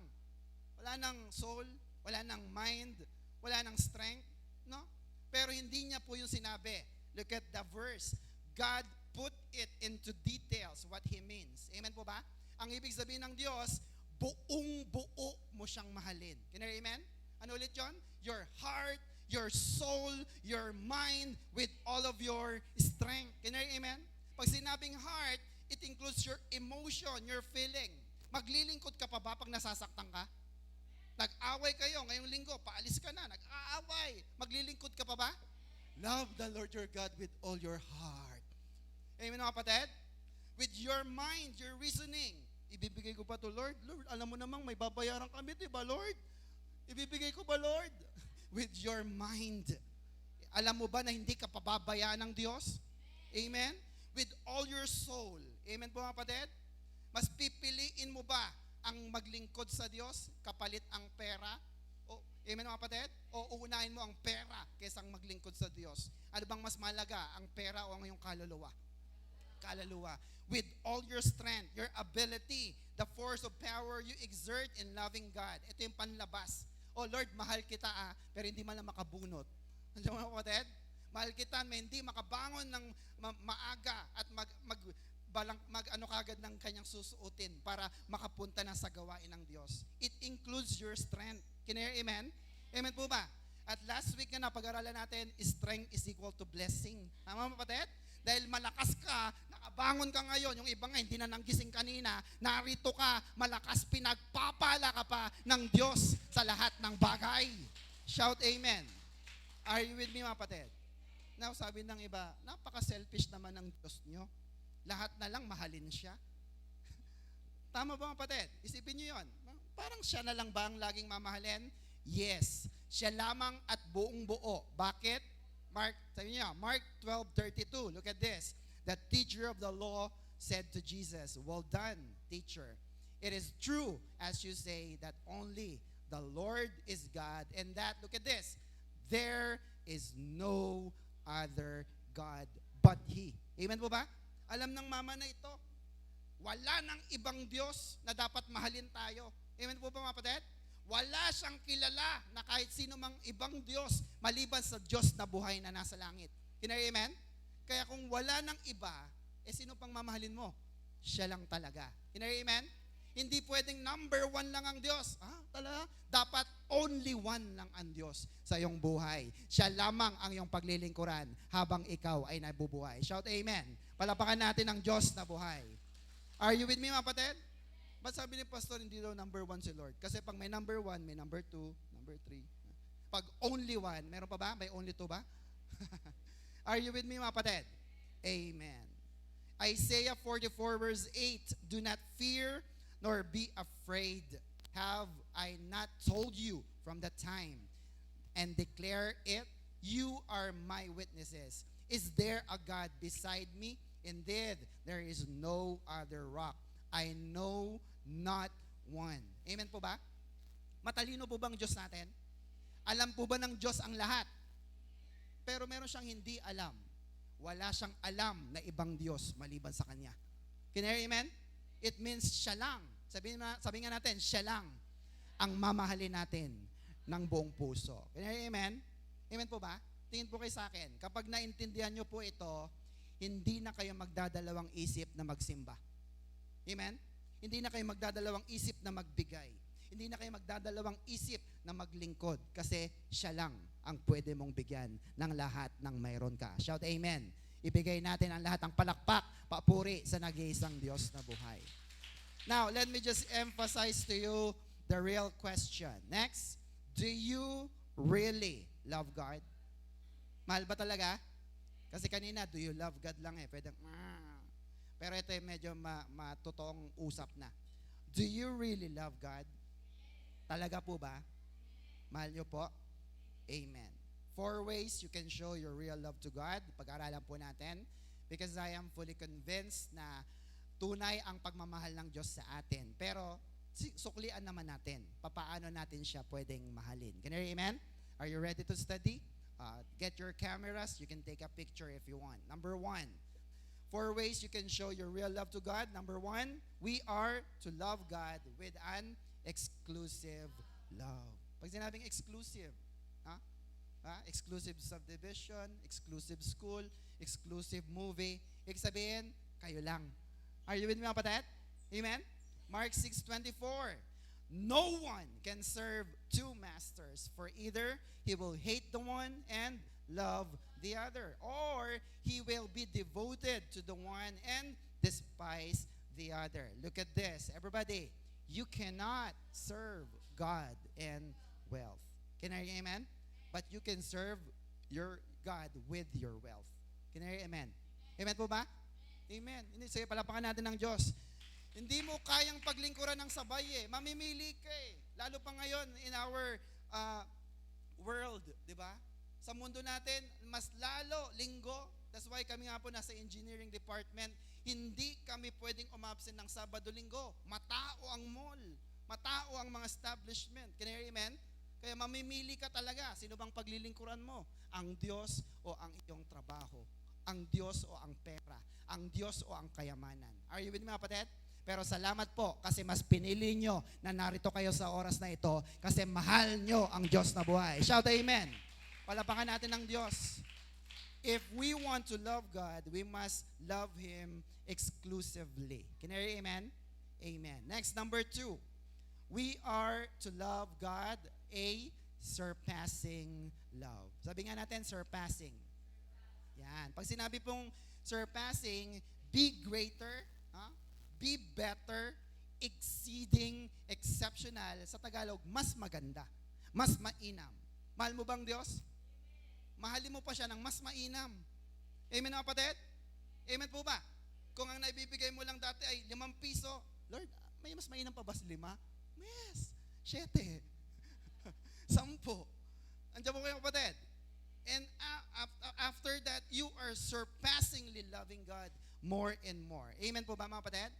Wala nang soul, wala nang mind, wala nang strength, no? Pero Pero hindi niya po yung sinabi. Look at the verse. God put it into details what He means. Amen po ba? Ang ibig sabihin ng Diyos, buong-buo mo siyang mahalin. Can you amen? Ano ulit yun? Your heart, your soul, your mind, with all of your strength. Can you amen? Pag sinabing heart, it includes your emotion, your feeling. Maglilingkod ka pa ba pag nasasaktan ka? Nag-away kayo, ngayong linggo, paalis ka na, nag-aaway. Maglilingkod ka pa ba? Love the Lord your God with all your heart. Amen mga kapatid? With your mind, your reasoning. Ibibigay ko pa to Lord. Lord, alam mo namang may babayaran kami, diba Lord? Ibibigay ko ba Lord? With your mind. Alam mo ba na hindi ka pababayaan ng Diyos? Amen? With all your soul. Amen po mga kapatid? Mas pipiliin mo ba ang maglingkod sa Diyos kapalit ang pera? O, amen mga kapatid? O uunahin mo ang pera kaysa ang maglingkod sa Diyos? Ano bang mas malaga, ang pera o ang iyong kaluluwa? Kaluluwa. With all your strength, your ability, the force of power you exert in loving God. Ito yung panlabas. Oh Lord, mahal kita pero hindi man lang makabunot. Nandiyan mga kapatid? Mahal kita, may hindi makabangon ng maaga at ano kagad ng kanyang susuotin para makapunta na sa gawain ng Diyos. It includes your strength. Can you hear amen? Amen po ba? At last week na pag-aralan natin, strength is equal to blessing. Tama mga kapatid? Dahil malakas ka, nakabangon ka ngayon, yung iba nga hindi na nanggising kanina, narito ka, malakas, pinagpapala ka pa ng Diyos sa lahat ng bagay. Shout amen. Are you with me mga kapatid? Now sabi ng iba, napaka-selfish naman ng Diyos nyo. Lahat na lang mahalin siya. Tama ba mga kapatid? Isipin nyo yun. Parang siya na lang ba ang laging mamahalin? Yes. Siya lamang at buong buo. Bakit? Mark 12:32. Look at this. The teacher of the law said to Jesus, "Well done, teacher. It is true, as you say, that only the Lord is God, and that," look at this, "there is no other God but He." Amen po ba? Alam ng mama na ito, wala nang ibang Diyos na dapat mahalin tayo. Amen po ba mga kapatid? Wala siyang kilala na kahit sino mang ibang Diyos maliban sa Diyos na buhay na nasa langit. Amen? Kaya kung wala nang iba, sino pang mamahalin mo? Siya lang talaga. Amen? Hindi pwedeng number one lang ang Diyos. Talaga? Dapat only one lang ang Diyos sa iyong buhay. Siya lamang ang iyong paglilingkuran habang ikaw ay nabubuhay. Shout amen. Palapakan natin ang Diyos na buhay. Are you with me mga kapatid? Ba't sabi ni Pastor, hindi daw number one si Lord? Kasi pag may number one, may number two, number three. Pag only one, meron pa ba? May only two ba? Are you with me mga kapatid? Amen. Isaiah 44 verse 8, "Do not fear nor be afraid. Have I not told you from the time and declare it? You are my witnesses. Is there a God beside me? Indeed, there is no other rock. I know not one." Amen po ba? Matalino po bang Diyos natin? Alam po ba ng Diyos ang lahat? Pero meron siyang hindi alam. Wala siyang alam na ibang Diyos maliban sa Kanya. Can you hear amen? It means siya lang. Sabi nga natin, siya lang ang mamahalin natin ng buong puso. Can you hear amen? Amen po ba? Tingin po kayo sa akin. Kapag naintindihan nyo po ito, hindi na kayo magdadalawang isip na magsimba. Amen? Hindi na kayo magdadalawang isip na magbigay. Hindi na kayo magdadalawang isip na maglingkod kasi siya lang ang pwede mong bigyan ng lahat ng mayroon ka. Shout amen. Ibigay natin ang lahat ng palakpak, papuri sa nag-iisang Diyos na buhay. Now, let me just emphasize to you the real question. Next, do you really love God? Mahal ba talaga? Kasi kanina, do you love God lang pwedeng, pero ito ay medyo matotoong usap na. Do you really love God? Talaga po ba? Mahal nyo po? Amen. 4 ways you can show your real love to God. Pag-aralan po natin. Because I am fully convinced na tunay ang pagmamahal ng Diyos sa atin. Pero suklian naman natin. Papaano natin siya pwedeng mahalin. Can you hear amen? Are you ready to study? Get your cameras. You can take a picture if you want. Number 1. 4 ways you can show your real love to God. Number 1, we are to love God with an exclusive love. Pag sinabing exclusive, exclusive subdivision, exclusive school, exclusive movie. Ibig sabihin, kayo lang. Are you with me, mga kapatid? Amen? Mark 6:24. No one can serve two masters, for either he will hate the one and love the other, or he will be devoted to the one and despise the other. Look at this, everybody. You cannot serve God and wealth. Can I hear amen? But you can serve your God with your wealth. Can I hear amen? Amen po ba? Amen. Hindi, sige, palapakan natin ng Diyos. Hindi mo kayang paglingkuran ng sabay eh. Mamimili ka eh. Lalo pa ngayon in our world, di ba? Sa mundo natin, mas lalo linggo. That's why kami nga po nasa engineering department, hindi kami pwedeng umabsent ng Sabado-Linggo. Matao ang mall. Matao ang mga establishment. Can you hear amen? Kaya mamimili ka talaga. Sino bang paglilingkuran mo? Ang Diyos o ang iyong trabaho? Ang Diyos o ang pera? Ang Diyos o ang kayamanan? Are you with me, mga kapatid? Pero salamat po kasi mas pinili nyo na narito kayo sa oras na ito kasi mahal nyo ang Diyos na buhay. Shout amen. Palapakan natin ng Diyos. If we want to love God, we must love Him exclusively. Can you hear amen? Amen. Next, number 2. We are to love God a surpassing love. Sabi nga natin, surpassing. Yan. Pag sinabi pong surpassing, be greater, be better, exceeding, exceptional. Sa Tagalog, mas maganda, mas mainam. Mahal mo bang Diyos? Mahalin mo pa siya ng mas mainam. Amen, mga kapatid? Amen po ba? Kung ang naibibigay mo lang dati ay 5 piso, Lord, may mas mainam pa ba sa 5? Yes, 7. 10. Andiyan po kayo, kapatid. And after that, you are surpassingly loving God more and more. Amen po ba, mga kapatid?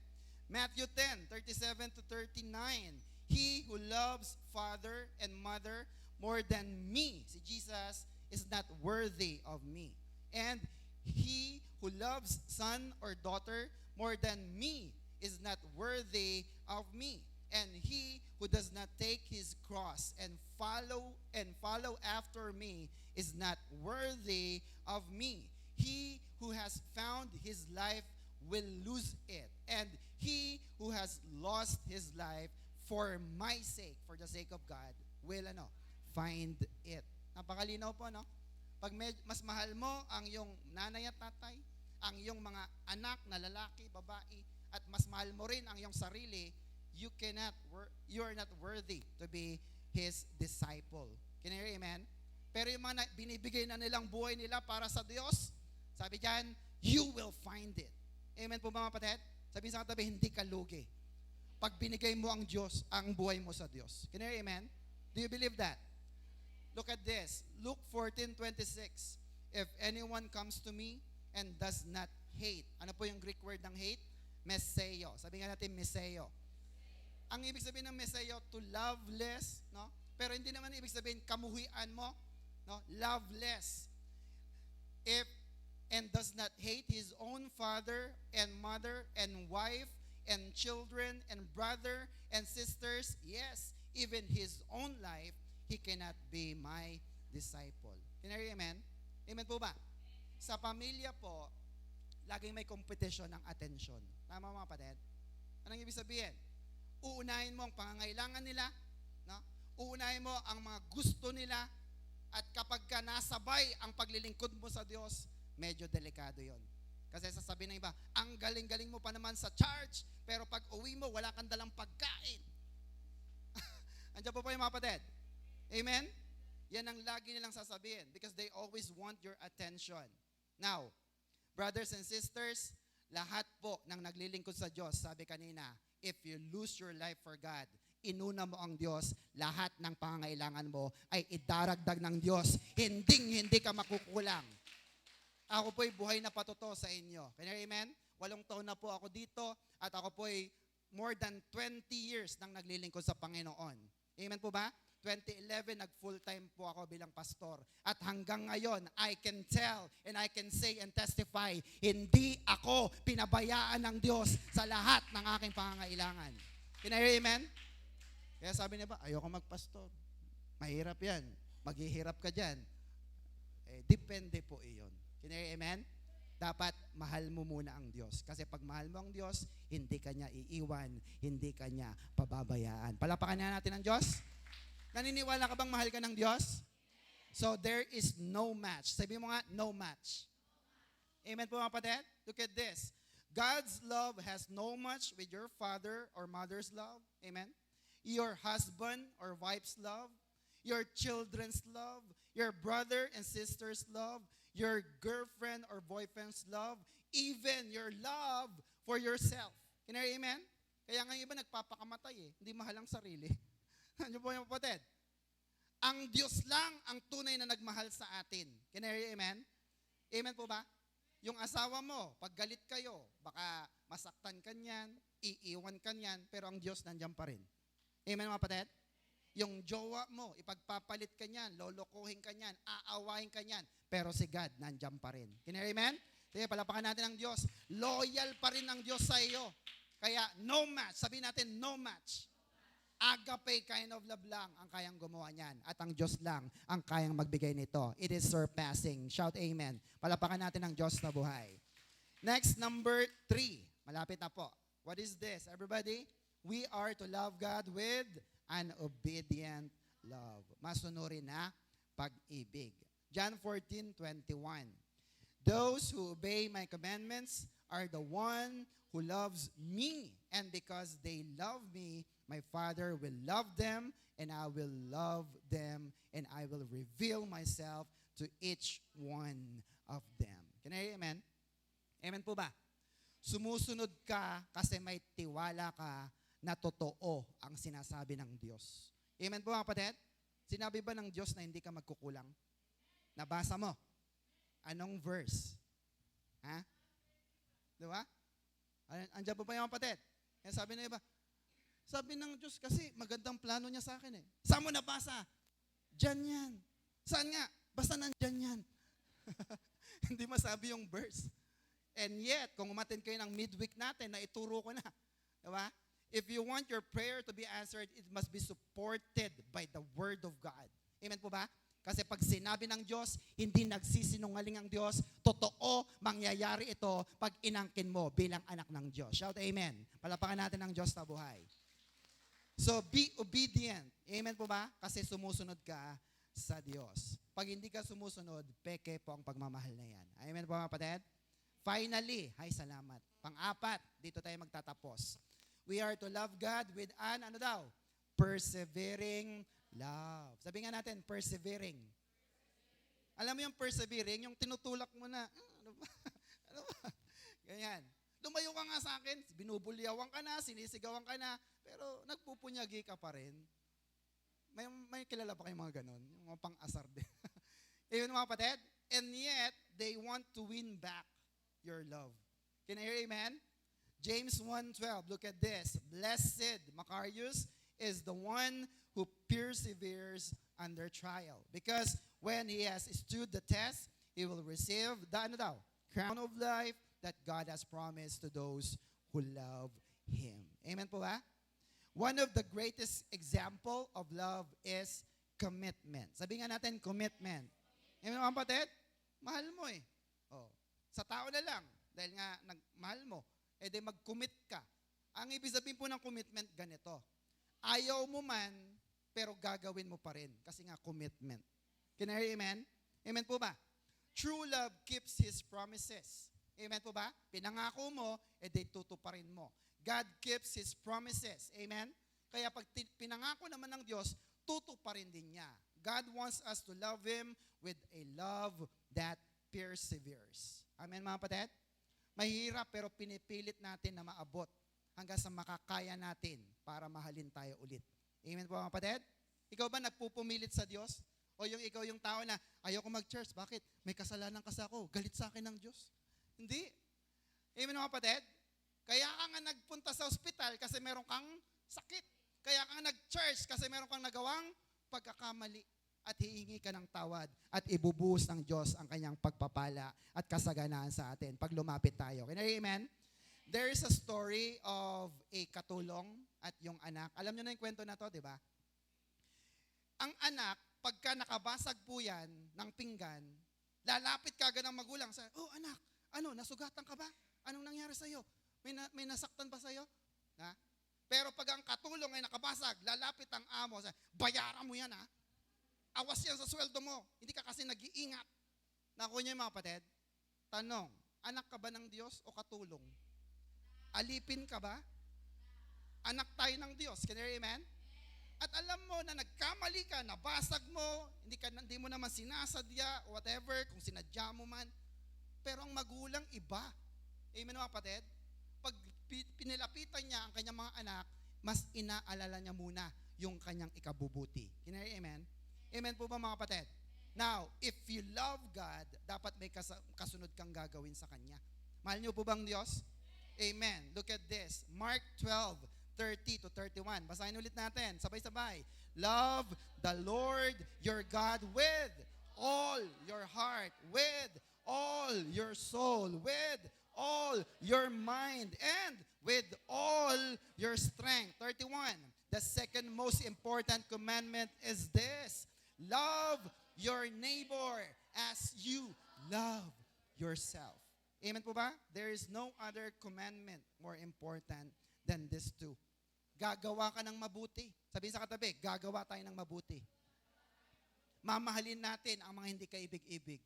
Matthew 10:37-39. He who loves father and mother more than me, si Jesus, is not worthy of me. And he who loves son or daughter more than me is not worthy of me. And he who does not take his cross and follow after me is not worthy of me. He who has found his life will lose it. And he who has lost his life for my sake, for the sake of God, will find it. Napakalinaw po, no? Pag mas mahal mo ang iyong nanay at tatay, ang iyong mga anak na lalaki, babae, at mas mahal mo rin ang iyong sarili, you are not worthy to be His disciple. Can you hear amen? Pero yung mga binibigay na nilang buhay nila para sa Diyos, sabi diyan, you will find it. Amen po ba, mga kapatid? Sabi sa katabi, hindi ka lugi. Pag binigay mo ang Diyos, ang buhay mo sa Diyos. Can you hear amen? Do you believe that? Look at this. Luke 14:26. If anyone comes to me and does not hate. Ano po yung Greek word ng hate? Meseo. Sabi nga natin, meseo. Ang ibig sabihin ng meseo, to love less, no? Pero hindi naman ibig sabihin, kamuhian mo, no? Love less. If and does not hate his own father and mother and wife and children and brother and sisters, yes, even his own life, he cannot be my disciple. Can you hear amen? Amen po ba? Sa pamilya po, laging may competition ng attention. Tama, mga kapatid? Anong ibig sabihin? Uunahin mo ang pangangailangan nila, no? Uunahin mo ang mga gusto nila, at kapag ka nasabay ang paglilingkod mo sa Diyos, medyo delikado yon. Kasi sasabihin ng iba, ang galing-galing mo pa naman sa church, pero pag uwi mo, wala kang dalang pagkain. Andiyan po yung mga kapatid. Amen? Yan ang lagi nilang sasabihin because they always want your attention. Now, brothers and sisters, lahat po ng naglilingkod sa Diyos, sabi kanina, if you lose your life for God, inuna mo ang Diyos, lahat ng pangangailangan mo ay idaragdag ng Diyos. Hindi ka makukulang. Ako po'y buhay na patuto sa inyo. Can you hear amen? 8 taon na po ako dito at ako po'y more than 20 years nang naglilingkod sa Panginoon. Amen po ba? 2011, nag-full-time po ako bilang pastor. At hanggang ngayon, I can tell and I can say and testify, hindi ako pinabayaan ng Diyos sa lahat ng aking pangangailangan. Can you hear amen? Kaya sabi niya ba, ayoko magpastor. Mahirap yan. Maghihirap ka dyan. depende po iyon. Amen? Dapat mahal mo muna ang Diyos. Kasi pag mahal mo ang Diyos, hindi ka niya iiwan, hindi ka niya pababayaan. Palapakan na natin ang Diyos. Naniniwala ka bang mahal ka ng Diyos? So there is no match. Sabi mo nga, no match. Amen po mga kapatid? Look at this. God's love has no match with your father or mother's love. Amen? Your husband or wife's love. Your children's love. Your brother and sister's love. Your girlfriend or boyfriend's love. Even your love for yourself. Can I hear amen? Kaya nga yung iba nagpapakamatay Hindi mahal ang sarili. Ano po yung kapatid? Ang Diyos lang ang tunay na nagmahal sa atin. Can I hear amen? Amen po ba? Yung asawa mo, pag galit kayo, baka masaktan ka niyan, iiwan ka niyan, pero ang Diyos nandiyan pa rin. Amen mga kapatid? Yung jowa mo, ipagpapalit ka niyan, lolokohin ka niyan, aawain ka niyan, pero si God nandiyan pa rin. Can you hear amen? Sige, palapakan natin ang Diyos. Loyal pa rin ang Diyos sa iyo. Kaya no match, sabihin natin no match. Agape kind of love lang ang kayang gumawa niyan. At ang Diyos lang ang kayang magbigay nito. It is surpassing. Shout amen. Palapakan natin ang Diyos na buhay. Next, number 3. Malapit na po. What is this? Everybody? We are to love God with an obedient love. Masunurin na pag-ibig. John 14:21. Those who obey my commandments are the one who loves me. And because they love me, my Father will love them, and I will love them, and I will reveal myself to each one of them. Can I hear amen? Amen po ba? Sumusunod ka kasi may tiwala ka na totoo ang sinasabi ng Diyos. Amen po mga kapatid? Sinabi ba ng Diyos na hindi ka magkukulang? Nabasa mo? Anong verse? Ha? Diba? Andiyan po ba yung kapatid? Kaya sabi na iba, sabi ng Diyos kasi magandang plano niya sa akin Saan mo nabasa? Diyan yan. Saan nga? Basta nandyan yan. Hindi masabi yung verse. And yet, kung umattend kayo ng midweek natin, na ituro ko na. Diba? If you want your prayer to be answered, it must be supported by the Word of God. Amen po ba? Kasi pag sinabi ng Diyos, hindi nagsisinungaling ang Diyos, totoo, mangyayari ito pag inangkin mo bilang anak ng Diyos. Shout amen. Palapakan natin ang Diyos na buhay. So, be obedient. Amen po ba? Kasi sumusunod ka sa Diyos. Pag hindi ka sumusunod, peke po ang pagmamahal na yan. Amen po mga kapatid? Finally, ay salamat. Pang-apat, dito tayo magtatapos. We are to love God with an, ano daw? Persevering love. Sabi nga natin, persevering. Alam mo yung persevering, yung tinutulak mo na, ano ba? Ano ba? Ganyan. Lumayo ka nga sa akin, binubulyawan ka na, sinisigawan ka na, pero nagpupunyagi ka pa rin. May kilala pa kayong mga ganon? Yung mga pang-asar din. Ayun mga kapatid. And yet, they want to win back your love. Can I hear amen? James 1:12, look at this. Blessed, Macarius, is the one who perseveres under trial. Because when he has stood the test, he will receive the crown of life that God has promised to those who love Him. Amen po ba? One of the greatest example of love is commitment. Sabi nga natin, commitment. Amen mga kapatid? Mahal mo Oh, sa tao na lang, dahil nga mahal mo, di mag-commit ka. Ang ibig sabihin po ng commitment, ganito. Ayaw mo man, pero gagawin mo pa rin. Kasi nga, commitment. Can I hear amen? Amen po ba? True love keeps His promises. Amen po ba? Pinangako mo, di tutuparin mo. God keeps His promises. Amen? Kaya pag pinangako naman ng Diyos, tutuparin din niya. God wants us to love Him with a love that perseveres. Amen mga kapatid? Mahirap pero pinipilit natin na maabot hanggang sa makakaya natin para mahalin tayo ulit. Amen po mga kapatid? Ikaw ba nagpupumilit sa Diyos? O yung ikaw yung tao na ayoko mag-church, bakit? May kasalanan kasi ako, galit sa akin ng Diyos. Hindi. Amen mga kapatid? Kaya ka nga nagpunta sa ospital kasi meron kang sakit. Kaya ka nga nag-church kasi meron kang nagawang pagkakamali. At hihingi ka ng tawad at ibubuhos ng Diyos ang kanyang pagpapala at kasaganaan sa atin pag lumapit tayo. Amen? There is a story of a katulong at yung anak. Alam niyo na yung kwento na to, di ba? Ang anak, pagka nakabasag po yan ng pinggan, Lalapit ka agad ng magulang. Oh anak, nasugatan ka ba? Anong nangyari sa'yo? May nasaktan ba sa'yo? Ha? Pero pag ang katulong ay nakabasag, lalapit ang amo, bayaran mo yan ha. Awas yan sa sweldo mo. Hindi ka kasi nag-iingat. Nakuha niyo yung mga kapatid? Tanong, anak ka ba ng Diyos o katulong? Alipin ka ba? Anak tayo ng Diyos. Can you hear amen? At alam mo na nagkamali ka, nabasag mo, hindi mo naman sinasadya, whatever, kung sinadya mo man. Pero ang magulang iba. Amen mga kapatid? Pag pinilapitan niya ang kanyang mga anak, mas inaalala niya muna yung kanyang ikabubuti. Can you hear amen? Amen po ba mga kapatid? Now, if you love God, dapat may kasunod kang gagawin sa Kanya. Mahal niyo po bang Diyos? Amen. Look at this. Mark 12:30 to 31. Basahin ulit natin. Sabay-sabay. Love the Lord your God with all your heart, with all your soul, with all your mind, and with all your strength. 31. The second most important commandment is this. Love your neighbor as you love yourself. Amen po ba? There is no other commandment more important than these two. Gagawa ka ng mabuti. Sabihin sa katabi, gagawa tayo ng mabuti. Mamahalin natin ang mga hindi kaibig-ibig.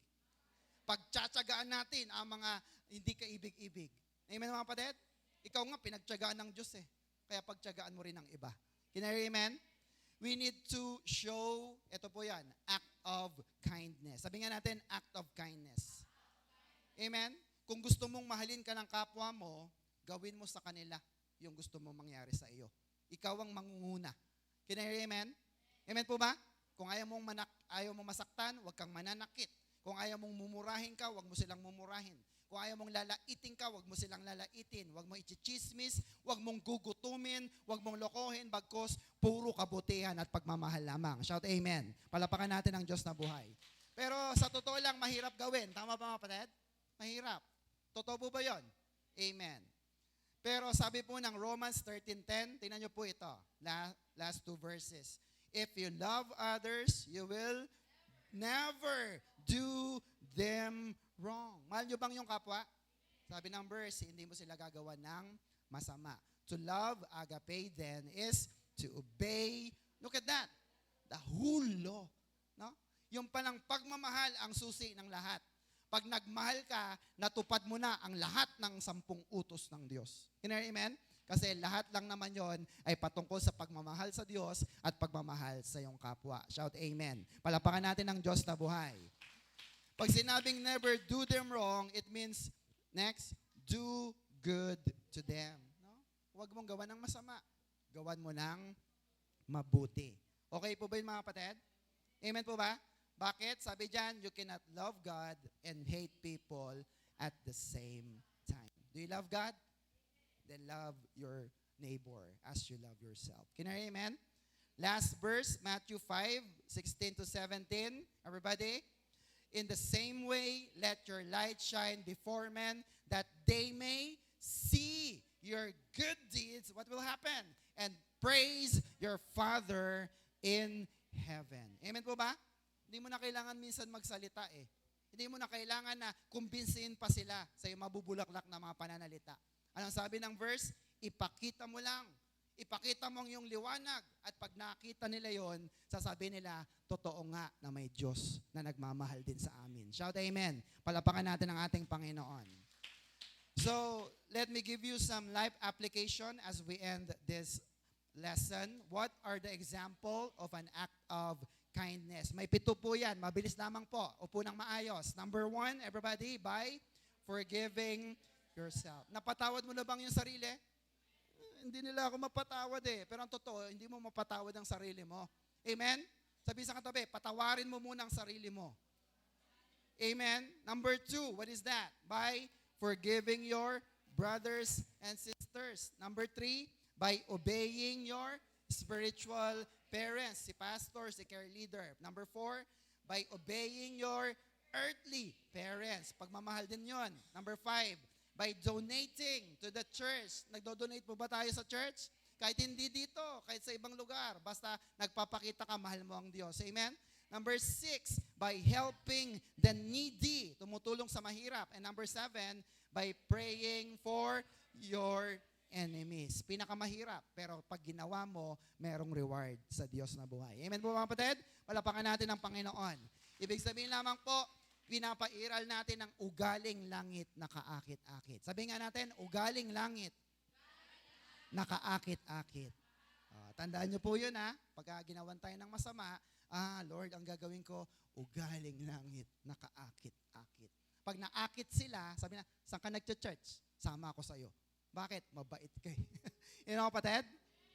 Pagtsatsagaan natin ang mga hindi kaibig-ibig. Amen mga kapatid? Ikaw nga, pinagtsagaan ng Diyos eh. Kaya pagtsagaan mo rin ang iba. Can I hear amen? We need to show, ito po yan, act of kindness. Sabi nga natin, act of kindness. Amen? Kung gusto mong mahalin ka ng kapwa mo, gawin mo sa kanila yung gusto mong mangyari sa iyo. Ikaw ang mangunguna. Can I hear amen? Amen po ba? Kung ayaw mong masaktan, huwag kang mananakit. Kung ayaw mong mumurahin ka, huwag mo silang mumurahin. Kung ayaw mong lalaitin ka, huwag mo silang lalaitin. Huwag mong ichichismis, huwag mong gugutumin, huwag mong lokohin, bagkos puro kabutihan at pagmamahal lamang. Shout amen. Palapakan natin ang Diyos na buhay. Pero sa totoo lang, mahirap gawin. Tama ba mga kapatid? Mahirap. Totoo po ba yun? Amen. Pero sabi po ng Romans 13:10, tingnan nyo po ito, last two verses. If you love others, you will never do them wrong. Mahal nyo bang yung kapwa? Sabi ng verse, hindi mo sila gagawa ng masama. To love, agape, then, is to obey. Look at that. The whole law. No? Yung palang pagmamahal ang susi ng lahat. Pag nagmahal ka, natupad mo na ang lahat ng 10 utos ng Diyos. Amen? Kasi lahat lang naman yon ay patungkol sa pagmamahal sa Diyos at pagmamahal sa iyong kapwa. Shout amen. Palapakan natin ang Diyos na buhay. Pag sinabing never do them wrong, it means, next, do good to them. No? Huwag mong gawan ng masama. Gawan mo ng mabuti. Okay po ba yun mga kapatid? Amen po ba? Bakit? Sabi dyan, you cannot love God and hate people at the same time. Do you love God? Then love your neighbor as you love yourself. Can I hear amen? Last verse, Matthew 5:16 to 17. Everybody? In the same way, let your light shine before men that they may see your good deeds. What will happen? And praise your Father in heaven. Amen po ba? Hindi mo na kailangan minsan magsalita eh. Hindi mo na kailangan na kumbinsihin pa sila sa iyong mabubulaklak na mga pananalita. Anong sabi ng verse? Ipakita mo lang. Ipakita mo ang iyong liwanag. At pag nakita nila yon, sasabi nila, totoo nga na may Diyos na nagmamahal din sa amin. Shout amen. Palapakan natin ang ating Panginoon. So, let me give you some life application as we end this lesson. What are the example of an act of kindness? May 7 po yan. Mabilis lamang po. Upo ng maayos. Number 1, everybody, by forgiving yourself. Napatawad mo na bang yung sarili? Hindi nila ako mapatawad eh. Pero ang totoo, hindi mo mapatawad ang sarili mo. Amen? Sabi sa katabi, patawarin mo muna ang sarili mo. Amen? Number 2, what is that? By forgiving your brothers and sisters. Number 3, by obeying your spiritual parents, si pastor, si care leader. Number 4, by obeying your earthly parents. Pagmamahal din yon. Number 5, by donating to the church. Nagdo-donate po ba tayo sa church? Kahit hindi dito, kahit sa ibang lugar. Basta nagpapakita ka, mahal mo ang Diyos. Amen? Number 6, by helping the needy. Tumutulong sa mahirap. And number 7, by praying for your enemies. Pinakamahirap, pero pag ginawa mo, merong reward sa Diyos na buhay. Amen po mga kapatid? Palapakan natin ang Panginoon. Ibig sabihin lamang po, pinapairal natin ang ugaling langit na kaakit-akit. Sabi nga natin, ugaling langit na kaakit-akit. Tandaan nyo po yun pagka ginawan tayo ng masama, Lord, ang gagawin ko, ugaling langit na kaakit-akit. Pag naakit sila, sabi na, saan ka nag-church? Sama ako sa'yo. Bakit? Mabait kayo. Yun mga kapatid?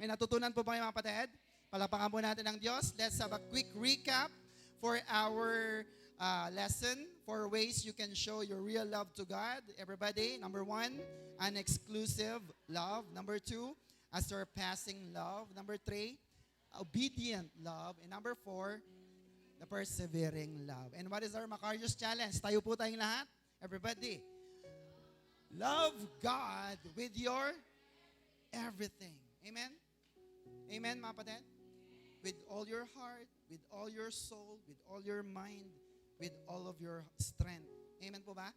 May natutunan po ba kayo mga kapatid? Palapakan po natin ang Diyos. Let's have a quick recap for our lesson. 4 ways you can show your real love to God. Everybody, number 1, an exclusive love. Number 2, a surpassing love. Number 3, obedient love. And number 4, the persevering love. And what is our Macarius challenge? Tayo po tayong lahat. Everybody, love God with your everything. Amen? Amen, mga kapatid? With all your heart, with all your soul, with all your mind, with all of your strength. Amen po ba?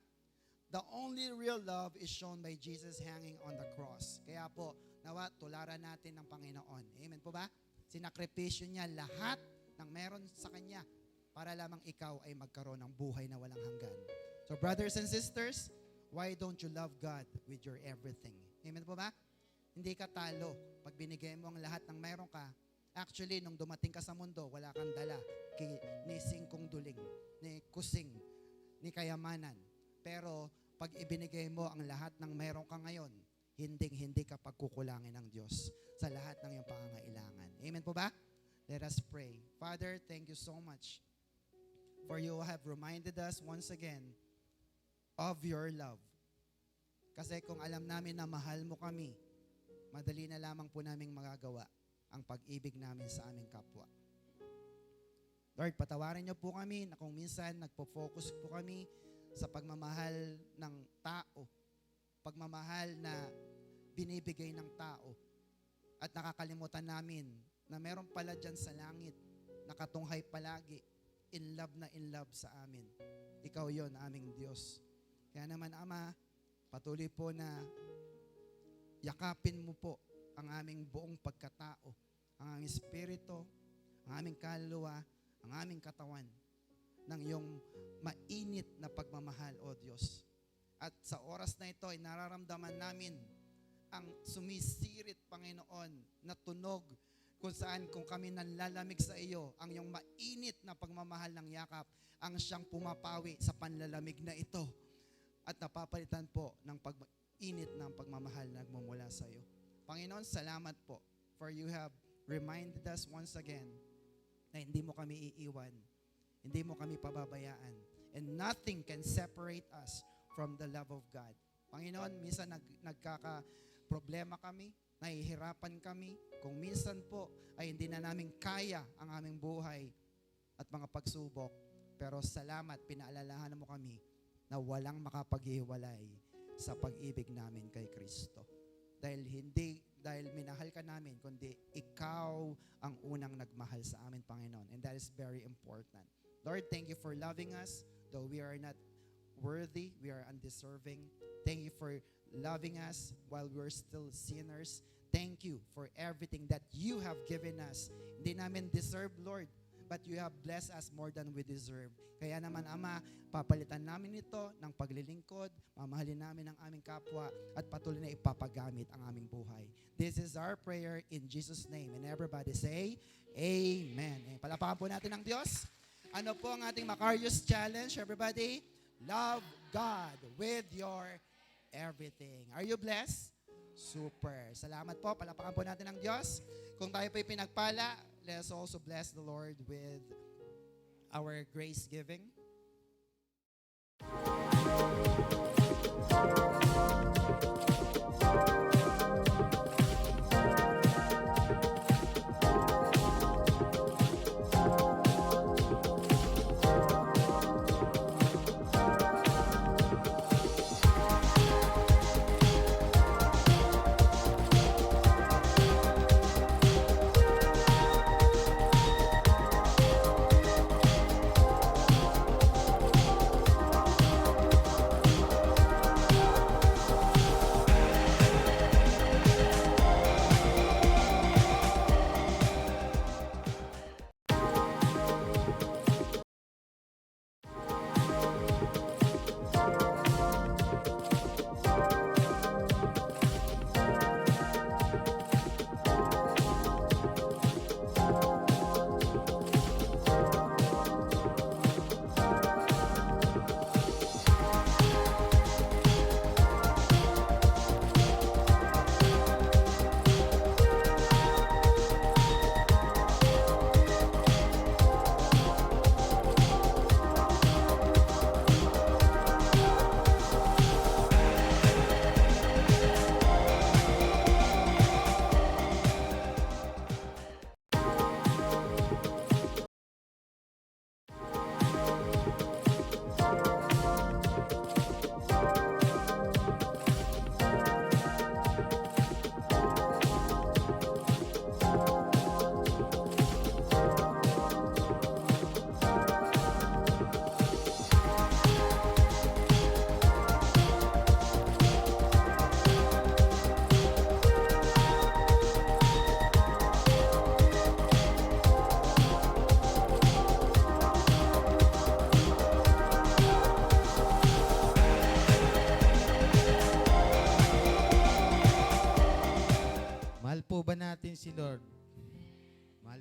The only real love is shown by Jesus hanging on the cross. Kaya po, nawa, tularan natin ng Panginoon. Amen po ba? Sinakripisyo niya lahat ng meron sa Kanya para lamang ikaw ay magkaroon ng buhay na walang hanggan. So brothers and sisters, why don't you love God with your everything? Amen po ba? Hindi ka talo pag binigay mo ang lahat ng meron ka. Actually, nung dumating ka sa mundo, wala kang dala ni singkong duling, ni kusing, ni kayamanan. Pero pag ibinigay mo ang lahat ng meron ka ngayon, hindi ka pagkukulangin ng Diyos sa lahat ng iyong pangangailangan. Amen po ba? Let us pray. Father, thank you so much for you have reminded us once again of your love. Kasi kung alam namin na mahal mo kami, madali na lamang po naming magagawa ang pag-ibig namin sa aming kapwa. Lord, patawarin niyo po kami na kung minsan nagpo-focus po kami sa pagmamahal ng tao, pagmamahal na binibigay ng tao, at nakakalimutan namin na meron pala dyan sa langit, nakatunghay palagi, in love sa amin. Ikaw yon, aming Diyos. Kaya naman, Ama, patuloy po na yakapin mo po ang aming buong pagkatao, ang aming espiritu, ang aming kaluluwa, ang aming katawan, ng iyong mainit na pagmamahal, O Diyos. At sa oras na ito, ay nararamdaman namin ang sumisirit, Panginoon, na tunog kung saan kung kami nanlalamig sa iyo, ang iyong mainit na pagmamahal ng yakap, ang siyang pumapawi sa panlalamig na ito at napapalitan po ng init ng pagmamahal na nagmumula sa iyo. Panginoon, salamat po for you have reminded us once again na hindi mo kami iiwan, hindi mo kami pababayaan, and nothing can separate us from the love of God. Panginoon, minsan nagkaka-problema kami, nahihirapan kami, kung minsan po ay hindi na namin kaya ang aming buhay at mga pagsubok, pero salamat, pinaalalahanan mo kami na walang makapaghiwalay sa pag-ibig namin kay Kristo. Dahil minahal ka namin, kundi ikaw ang unang nagmahal sa amin, Panginoon. And that is very important. Lord, thank you for loving us, though we are not worthy, we are undeserving. Thank you for loving us while we're still sinners. Thank you for everything that you have given us. Hindi namin deserve, Lord, but you have blessed us more than we deserve. Kaya naman, Ama, papalitan namin ito ng paglilingkod, mamahalin namin ang aming kapwa, at patuloy na ipapagamit ang aming buhay. This is our prayer in Jesus' name. And everybody say, Amen. Palapakan po natin ang Diyos. Ano po ang ating Macarius Challenge, everybody? Love God with your everything. Are you blessed? Super. Salamat po. Palapakan po natin ang Diyos. Kung tayo po'y pinagpala, let us also bless the Lord with our grace giving.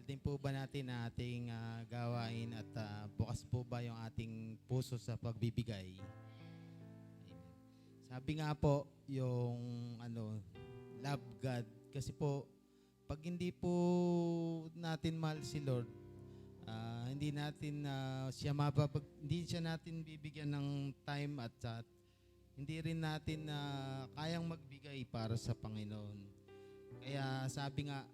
din po ba natin ang ating gawain at bukas po ba yung ating puso sa pagbibigay? Amen. Sabi nga po, yung love God. Kasi po, pag hindi po natin mahal si Lord, hindi natin hindi siya natin bibigyan ng time at hindi rin natin kayang magbigay para sa Panginoon. Kaya sabi nga,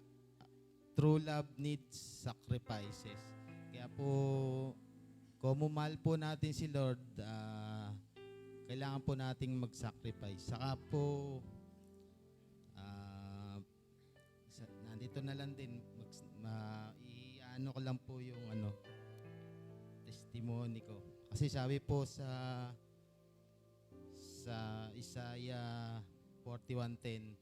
true love needs sacrifices. Kaya po, kung mahal po natin si Lord, kailangan po nating mag-sacrifice. Saka po, nandito na lang din, i-ano ko lang po yung testimony ko. Kasi sabi po sa Isaiah 41:10,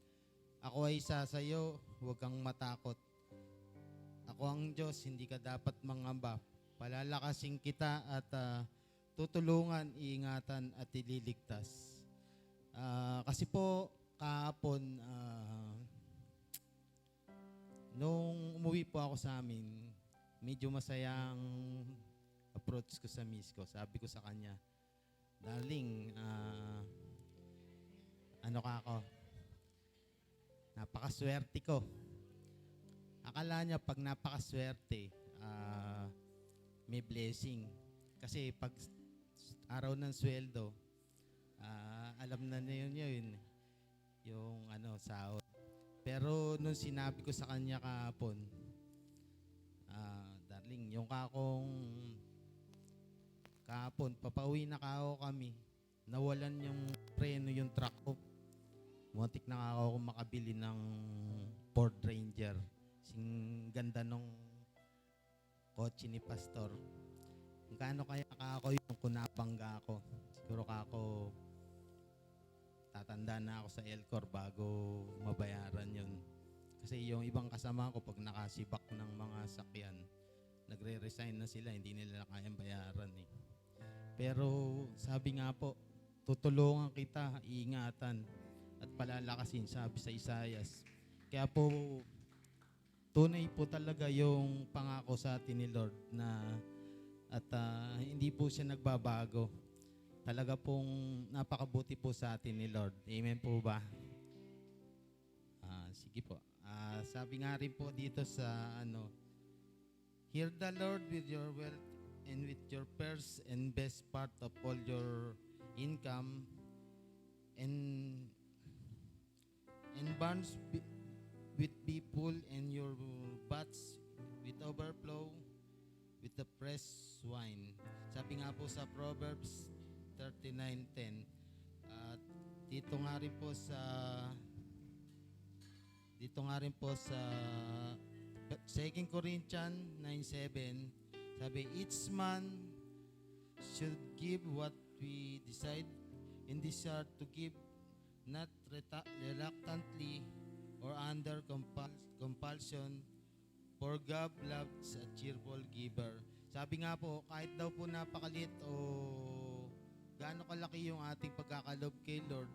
ako ay isa sa iyo, huwag kang matakot. Ako ang Diyos, hindi ka dapat mangamba. Palalakasin kita at tutulungan, iingatan at ililigtas. Kasi po, kahapon, nung umuwi po ako sa amin, medyo masayang approach ko sa miss ko. Sabi ko sa kanya, darling, napakaswerte ko. Akala niya pag napakaswerte, may blessing. Kasi pag araw ng sweldo, alam na niya yun, yung sahod. Pero nung sinabi ko sa kanya kahapon, darling, yung kahapon, papauwi na ako kami, nawalan yung preno yung truck ko. Muntik na ako makabili ng Ford Ranger. Sing ganda nung kotse ni Pastor. Kung kaano kaya ako yung kunabangga ako. Siguro ako tatanda na ako sa Elcor bago mabayaran yun. Kasi yung ibang kasama ko pag nakasibak ng mga sakyan, nagre-resign na sila, hindi nila kayang bayaran eh. Pero sabi nga po, tutulungan kita, iingatan at palalakasin, sabi sa Isaias. Kaya po, tunay po talaga yung pangako sa atin ni Lord na at hindi po siya nagbabago. Talaga pong napakabuti po sa atin ni Lord. Amen po ba? Sige po. Sabi nga rin po dito sa hear the Lord with your wealth and with your purse and best part of all your income and barns with be full and your vats with overflow with the pressed wine. Sabi nga po sa Proverbs 39:10. At dito nga rin po sa 2 Corinthians 9:7, sabi, each man should give what we decide and desire to give, not reluctantly or under compulsion, for God loves a cheerful giver. Sabi nga po, kahit daw po napakalit o gaano kalaki yung ating pagkakalob kay Lord,